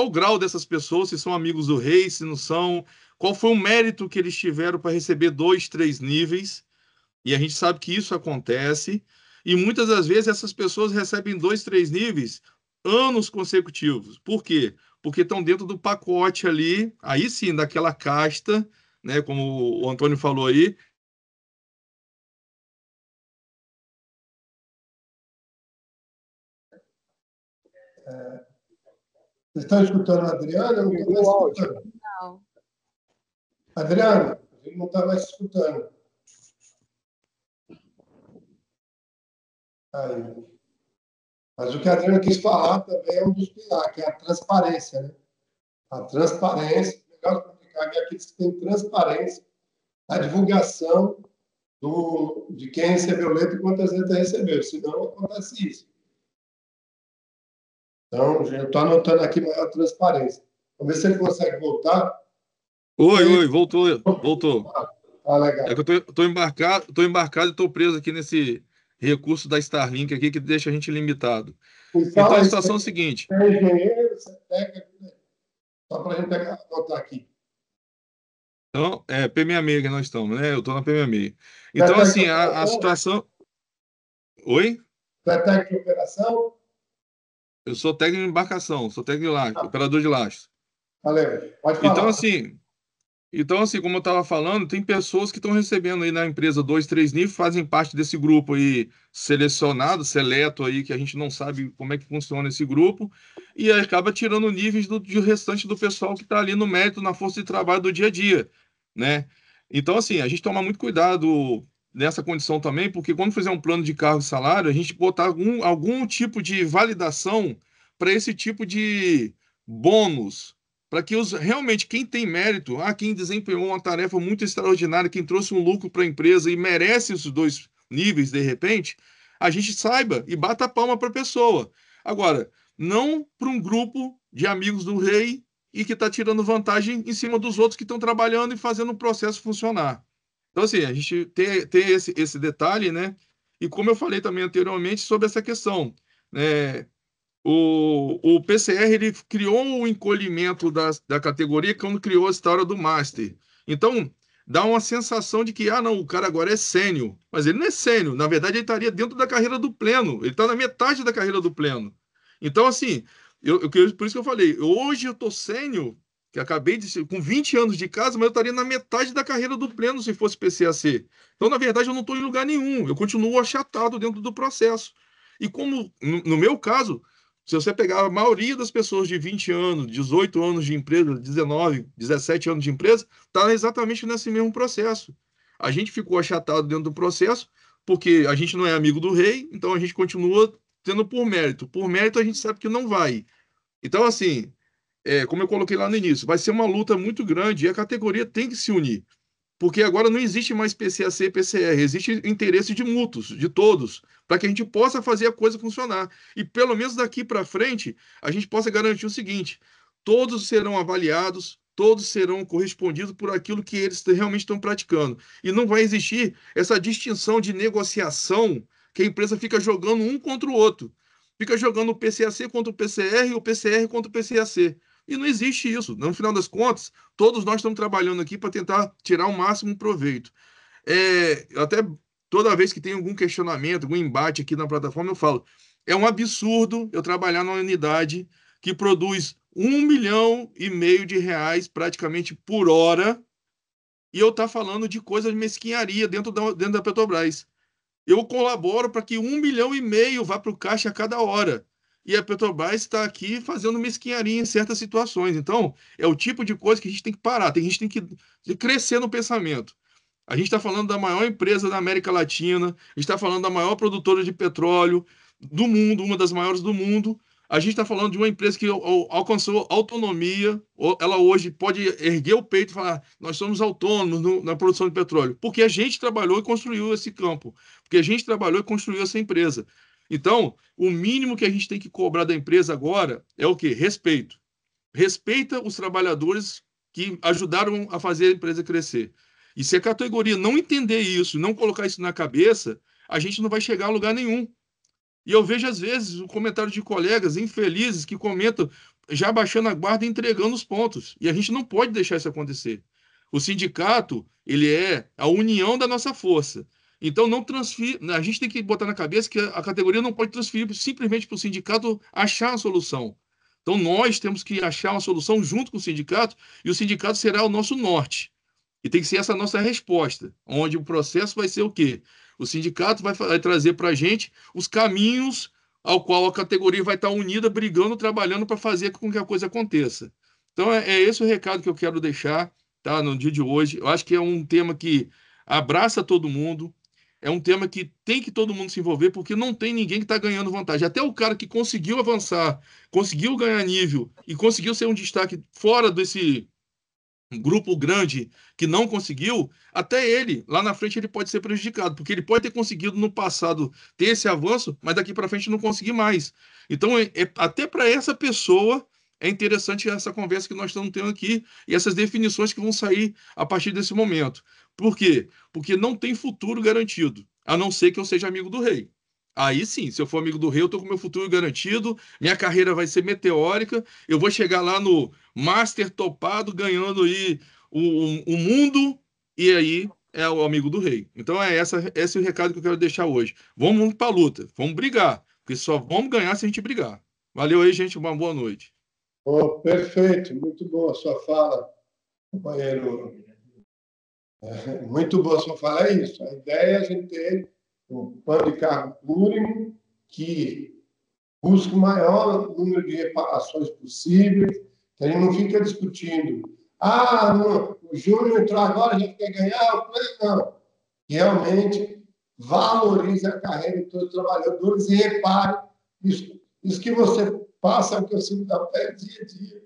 o grau dessas pessoas, se são amigos do rei, se não são, qual foi o mérito que eles tiveram para receber 2, 3 níveis, e a gente sabe que isso acontece, e muitas das vezes essas pessoas recebem 2, 3 níveis anos consecutivos. Por quê? porque estão dentro do pacote ali, aí sim, daquela casta, né, como o Antônio falou aí. Vocês estão escutando a Adriana? Eu não estou mais escutando. Não. Adriana, a gente não está mais escutando. Aí. Mas o que a Adriana quis falar também é um dos pilares, que é a transparência, né? A transparência, o melhor comunicado é aqueles que têm transparência, a divulgação de quem recebeu o leito e quantas letras recebeu, senão acontece isso. Então, eu estou anotando aqui maior transparência. Vamos ver se ele consegue voltar. Oi, voltou. Legal. É que eu tô embarcado e estou preso aqui nesse recurso da Starlink aqui que deixa a gente limitado. Então a situação é a seguinte. Você é engenheiro, você é técnico, só para a gente anotar aqui. Então, P66 que nós estamos, né? Eu estou na P66. Então, assim, a situação... Oi? Você é técnico de operação? Eu sou técnico de embarcação, sou técnico de lastro, operador de lastro. Valeu, pode falar. Então, assim, como eu estava falando, tem pessoas que estão recebendo aí na empresa 2, 3 níveis, fazem parte desse grupo aí selecionado, seleto aí, que a gente não sabe como é que funciona esse grupo, e aí acaba tirando níveis do restante do pessoal que está ali no mérito, na força de trabalho do dia a dia, né? Então, assim, a gente toma muito cuidado nessa condição também, porque quando fizer um plano de cargo e salário, a gente botar algum tipo de validação para esse tipo de bônus, para que realmente quem tem mérito, quem desempenhou uma tarefa muito extraordinária, quem trouxe um lucro para a empresa e merece esses 2 níveis de repente, a gente saiba e bata a palma para a pessoa. Agora, não para um grupo de amigos do rei e que está tirando vantagem em cima dos outros que estão trabalhando e fazendo o processo funcionar. Então, assim, a gente tem esse detalhe, né? E como eu falei também anteriormente sobre essa questão, né? O PCR ele criou o encolhimento da categoria quando criou a história do Master. Então, dá uma sensação de que, não, o cara agora é sênior. Mas ele não é sênior. Na verdade, ele estaria dentro da carreira do pleno. Ele está na metade da carreira do pleno. Então, assim, por isso que eu falei, hoje eu estou sênior, que acabei de ser, com 20 anos de casa, mas eu estaria na metade da carreira do pleno se fosse PCAC. Então, na verdade, eu não estou em lugar nenhum. Eu continuo achatado dentro do processo. E como, no meu caso, se você pegar a maioria das pessoas de 20 anos, 18 anos de empresa, 19, 17 anos de empresa, está exatamente nesse mesmo processo. A gente ficou achatado dentro do processo, porque a gente não é amigo do rei, então a gente continua tendo por mérito. Por mérito a gente sabe que não vai. Então, assim, como eu coloquei lá no início, vai ser uma luta muito grande e a categoria tem que se unir. Porque agora não existe mais PCAC e PCR, existe interesse de mútuos, de todos, para que a gente possa fazer a coisa funcionar. E pelo menos daqui para frente, a gente possa garantir o seguinte: todos serão avaliados, todos serão correspondidos por aquilo que eles realmente estão praticando. E não vai existir essa distinção de negociação que a empresa fica jogando um contra o outro. Fica jogando o PCAC contra o PCR e o PCR contra o PCAC. E não existe isso. No final das contas, todos nós estamos trabalhando aqui para tentar tirar o máximo proveito. Até toda vez que tem algum questionamento, algum embate aqui na plataforma, eu falo: é um absurdo eu trabalhar numa unidade que produz 1,5 milhão de reais praticamente por hora e eu estar falando de coisas de mesquinharia dentro da Petrobras. Eu colaboro para que 1,5 milhão vá para o caixa a cada hora. E a Petrobras está aqui fazendo mesquinharia em certas situações. Então, é o tipo de coisa que a gente tem que parar. A gente tem que crescer no pensamento. A gente está falando da maior empresa da América Latina, a gente está falando da maior produtora de petróleo do mundo, uma das maiores do mundo. A gente está falando de uma empresa que alcançou autonomia. Ela hoje pode erguer o peito e falar: nós somos autônomos na produção de petróleo, porque a gente trabalhou e construiu esse campo, porque a gente trabalhou e construiu essa empresa. Então, o mínimo que a gente tem que cobrar da empresa agora é o quê? Respeito. Respeita os trabalhadores que ajudaram a fazer a empresa crescer. E se a categoria não entender isso, não colocar isso na cabeça, a gente não vai chegar a lugar nenhum. E eu vejo, às vezes, o comentário de colegas infelizes que comentam já baixando a guarda e entregando os pontos. E a gente não pode deixar isso acontecer. O sindicato, ele é a união da nossa força. Então, não transfere, a gente tem que botar na cabeça que a categoria não pode transferir simplesmente para o sindicato achar a solução. Então, nós temos que achar uma solução junto com o sindicato, e o sindicato será o nosso norte. E tem que ser essa a nossa resposta, onde o processo vai ser o quê? O sindicato vai trazer para a gente os caminhos ao qual a categoria vai estar unida, brigando, trabalhando para fazer com que a coisa aconteça. Então, é esse o recado que eu quero deixar, tá, no dia de hoje. Eu acho que é um tema que abraça todo mundo, é um tema que tem que todo mundo se envolver, porque não tem ninguém que está ganhando vantagem. Até o cara que conseguiu avançar, conseguiu ganhar nível e conseguiu ser um destaque fora desse grupo grande que não conseguiu, até ele, lá na frente, ele pode ser prejudicado, porque ele pode ter conseguido no passado ter esse avanço, mas daqui para frente não conseguir mais. Então, até para essa pessoa é interessante essa conversa que nós estamos tendo aqui e essas definições que vão sair a partir desse momento. Por quê? Porque não tem futuro garantido, a não ser que eu seja amigo do rei. Aí sim, se eu for amigo do rei, eu estou com meu futuro garantido, minha carreira vai ser meteórica, eu vou chegar lá no Master topado, ganhando aí o mundo, e aí é o amigo do rei. Então esse é o recado que eu quero deixar hoje. Vamos para a luta, vamos brigar, porque só vamos ganhar se a gente brigar. Valeu aí, gente, uma boa noite. Oh, perfeito, muito boa a sua fala, companheiro. Muito boa a sua fala, é isso. A ideia é a gente ter um plano de cargo plurico que busque o maior número de reparações possíveis, que a gente não fica discutindo. Não, o Júnior entrou agora, a gente quer ganhar. Não. Realmente valorize a carreira de todos os trabalhadores e repare isso que você passa, o que eu sinto da pele dia a dia.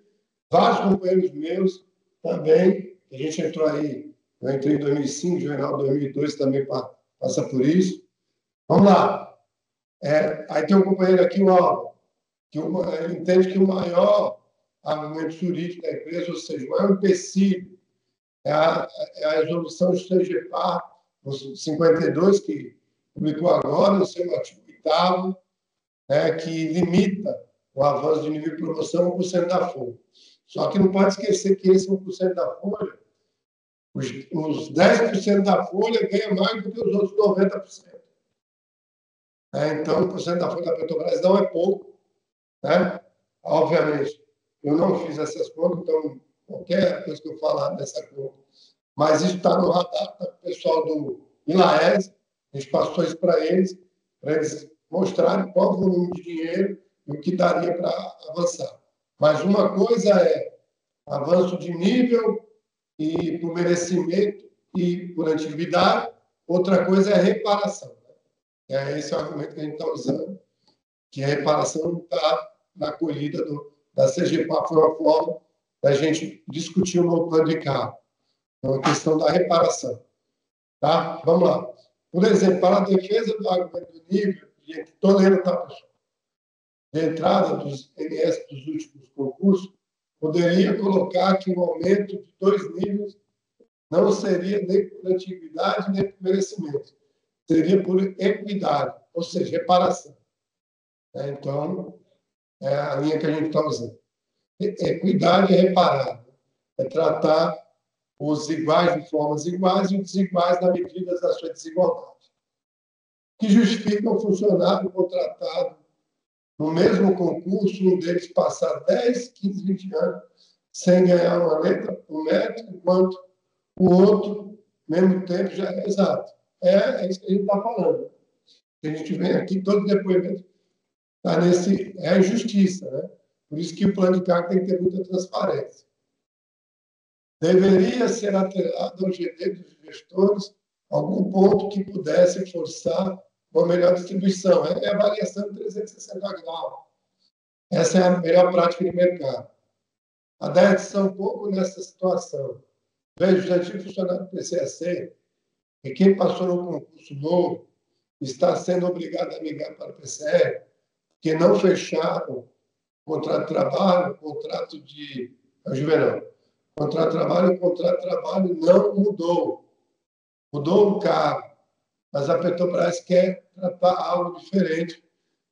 Vários companheiros meus também, a gente entrou aí, eu entrei em 2005, Juvenal 2002 também passa por isso. Vamos lá. Aí tem um companheiro aqui, o Álvaro, que ele entende que o maior argumento jurídico da empresa, ou seja, o maior empecilho, é a resolução do CGPAR 52, que publicou agora no seu artigo 8º, que limita o avanço de nível de promoção a 1% da folha. Só que não pode esquecer que esse 1% da folha, os 10% da folha ganha mais do que os outros 90%. Então, 1% da folha da Petrobras não é pouco. Obviamente, eu não fiz essas contas, então qualquer coisa que eu falar dessa conta, mas isso está no radar do pessoal do ILAES, a gente passou isso para eles mostrarem qual o volume de dinheiro e o que daria para avançar. Mas uma coisa é avanço de nível e por merecimento e por antiguidade, outra coisa é reparação. Esse é o argumento que a gente está usando, que a reparação não está na acolhida da CGPAR, foi uma forma da gente discutir o novo plano de cargo. É uma questão da reparação. Tá? Vamos lá. Por exemplo, para a defesa do argumento do nível, estou lendo, tá, pessoal? De entrada dos MS dos últimos concursos, poderia colocar que o aumento de 2 níveis não seria nem por antiguidade, nem por merecimento. Seria por equidade, ou seja, reparação. Então, é a linha que a gente está usando. Equidade é reparar, é tratar os iguais de formas iguais e os desiguais na medida da sua desigualdade. Que justifica o funcionário contratado no mesmo concurso, um deles passar 10, 15, 20 anos sem ganhar uma letra por metro, enquanto o outro, mesmo tempo, já é exato. É isso que a gente está falando. A gente vem aqui, todo depoimento está nesse... É a injustiça, né? Por isso que o plano de cargo tem que ter muita transparência. Deveria ser atrelado ao GD dos gestores algum ponto que pudesse forçar uma melhor distribuição. É a avaliação de 360 graus. Essa é a melhor prática de mercado. A DERT um pouco nessa situação. Vejo, já tive funcionário do PCAC, e quem passou no concurso novo está sendo obrigado a migrar para o PCE, que não fecharam contrato de trabalho, contrato de... Juvenal. Contrato de trabalho, o contrato de trabalho não mudou. Mudou o cargo. Mas a Petrobras quer tratar algo diferente.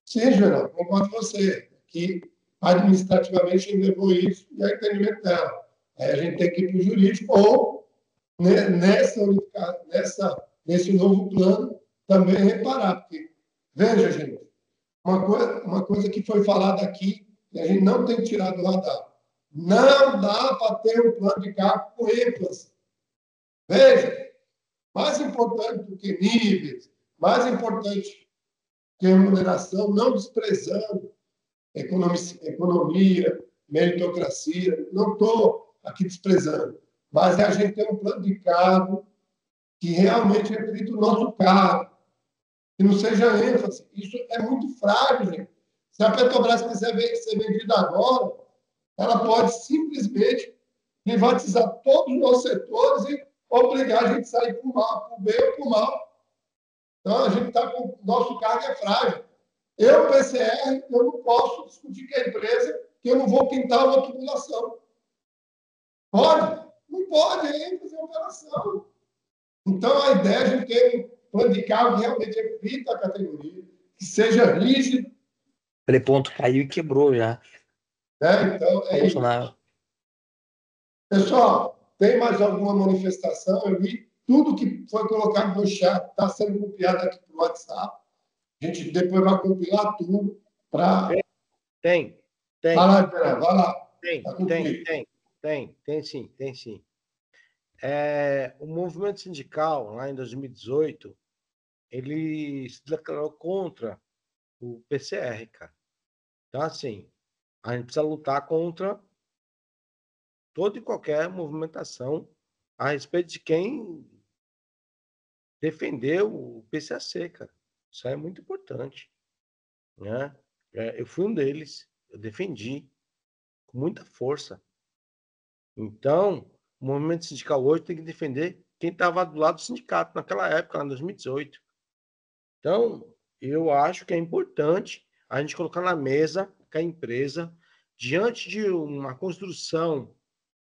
Sim, Juvenal, concordo com você, que administrativamente ele levou isso e é o entendimento dela. Aí a gente tem que ir para o jurídico ou nesse novo plano também reparar. Porque, veja, gente, uma coisa que foi falada aqui, e a gente não tem que tirar do radar. Não dá para ter um plano de cargo com ênfase. Veja, mais importante do que níveis, mais importante que remuneração, não desprezando economia, meritocracia, não estou aqui desprezando, mas a gente tem um plano de cargo que realmente reflita o nosso cargo, que não seja ênfase. Isso é muito frágil, gente. Se a Petrobras quiser ser vendida agora, ela pode simplesmente privatizar todos os nossos setores e obrigar a gente a sair para o mal, para o bem ou para o mal. Então, a gente está com o nosso cargo é frágil. Eu, PCR, eu não posso discutir com a empresa que eu não vou pintar uma tubulação. Pode? Não pode, é fazer operação. Então, a ideia é a gente ter um plano de cargo que realmente evita a categoria, que seja rígido. Ponto caiu e quebrou já. Né? Então, é isso. Pessoal, tem mais alguma manifestação? Eu vi tudo que foi colocado no chat, está sendo copiado aqui para o WhatsApp. A gente depois vai compilar tudo para... Tem. Vai lá, Pera, vai lá. Tem sim. O movimento sindical, lá em 2018, ele se declarou contra o PCR, cara. Então, assim, a gente precisa lutar contra toda e qualquer movimentação a respeito de quem defendeu o PCAC, cara. Isso é muito importante, né? Eu fui um deles, eu defendi com muita força. Então, o movimento sindical hoje tem que defender quem estava do lado do sindicato naquela época, lá em 2018. Então, eu acho que é importante a gente colocar na mesa que a empresa, diante de uma construção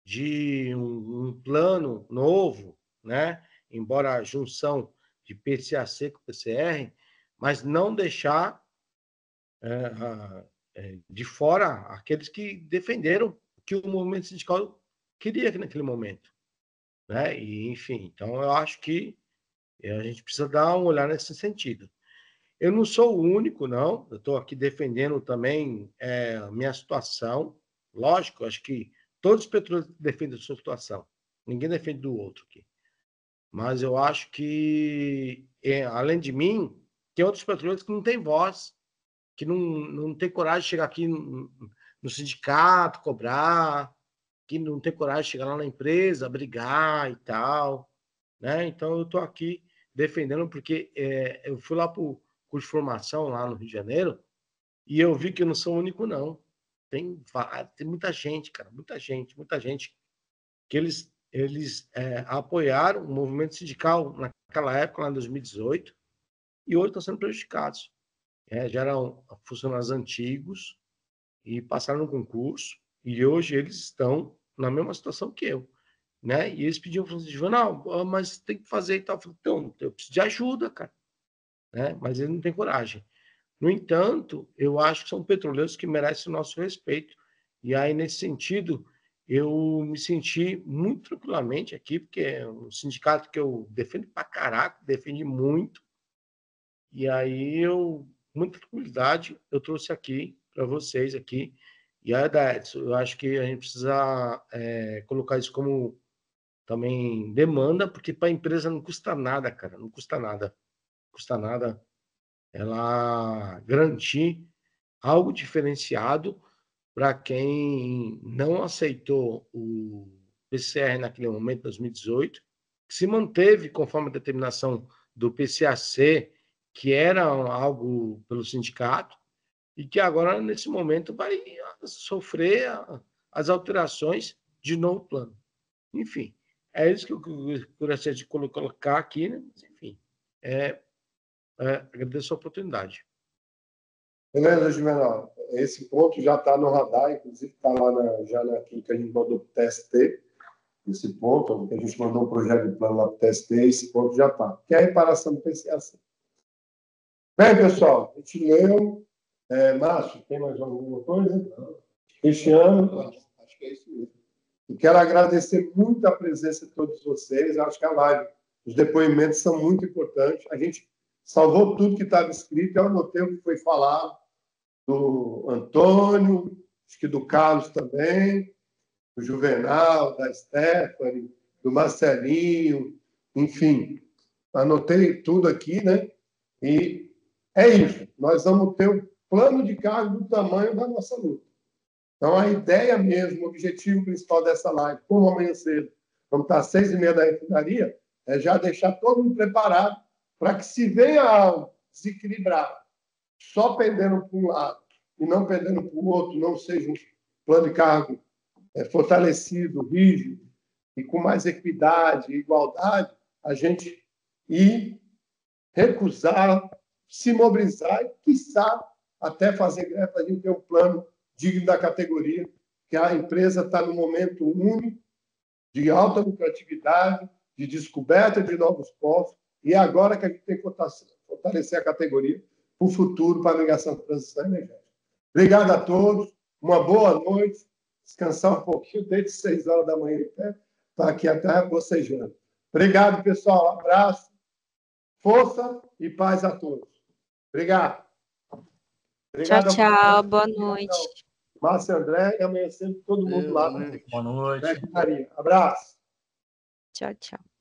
de um plano novo, né? Embora a junção de PCAC com PCR, mas não deixar de fora aqueles que defenderam o que o movimento sindical queria naquele momento, né? E, enfim, então eu acho que a gente precisa dar uma olhada nesse sentido. Eu não sou o único, não. Eu estou aqui defendendo também a minha situação. Lógico, acho que todos os petroleiros defendem a sua situação. Ninguém defende do outro aqui. Mas eu acho que, além de mim, tem outros petroleiros que não têm voz, que não tem coragem de chegar aqui no sindicato, cobrar, que não tem coragem de chegar lá na empresa, brigar e tal, né? Então, eu estou aqui defendendo, porque eu fui lá para o curso de formação, lá no Rio de Janeiro, e eu vi que eu não sou o único, não. Tem muita gente, cara, muita gente, que eles apoiaram o movimento sindical naquela época, lá em 2018, e hoje estão sendo prejudicados. Já eram funcionários antigos e passaram no concurso, e hoje eles estão na mesma situação que eu, né? E eles pediam, Juvenal, mas tem que fazer e tal. Eu falei, então, eu preciso de ajuda, cara, né? Mas eles não têm coragem. No entanto, eu acho que são petroleiros que merecem o nosso respeito. E aí, nesse sentido, eu me senti muito tranquilamente aqui, porque é um sindicato que eu defendo pra caraca, defendi muito. E aí, muita tranquilidade, eu trouxe aqui para vocês aqui. E aí, Edson, eu acho que a gente precisa colocar isso como também demanda, porque para a empresa não custa nada, cara, não custa nada. Não custa nada ela garantir algo diferenciado para quem não aceitou o PCR naquele momento, 2018, que se manteve conforme a determinação do PCAC, que era algo pelo sindicato, e que agora, nesse momento, vai sofrer as alterações de novo plano. Enfim, é isso que eu gostaria de colocar aqui, né? Mas, enfim, agradeço a oportunidade. Beleza, Juvenal. Esse ponto já está no radar, inclusive está lá já naquilo que a gente mandou para o TST. Esse ponto, que a gente mandou um projeto de plano lá para o TST, esse ponto já está. Que é a reparação do PCAC. Bem, pessoal, a gente leu. Márcio, tem mais alguma coisa? Não. Cristiano? Acho que é isso mesmo. Eu quero agradecer muito a presença de todos vocês. Acho que a live, os depoimentos são muito importantes. A gente salvou tudo que estava escrito. Eu anotei o que foi falado do Antônio, acho que do Carlos também, do Juvenal, da Stephanie, do Marcelinho, enfim, anotei tudo aqui, né? E é isso, nós vamos ter um plano de cargo do tamanho da nossa luta. Então, a ideia mesmo, o objetivo principal dessa live, como amanhã cedo, vamos estar às 6h30 da refinaria, é já deixar todo mundo preparado para que, se venha algo desequilibrado, só pendendo para um lado e não pendendo para o outro, não seja um plano de cargo fortalecido, rígido e com mais equidade e igualdade, a gente ir recusar, se mobilizar e, quiçá, até fazer greve para a gente ter um plano digno da categoria, que a empresa está no momento único de alta lucratividade, de descoberta de novos postos, e é agora que a gente tem que fortalecer a categoria para o futuro, para a ligação de transição energética. Obrigado a todos, uma boa noite, descansar um pouquinho, desde 6 horas da manhã, está aqui até bocejando. Obrigado, pessoal, um abraço, força e paz a todos. Obrigado. Tchau, tchau, boa noite. Márcio André, e amanhã sempre todo mundo lá. Boa noite. Abraço. Tchau, tchau.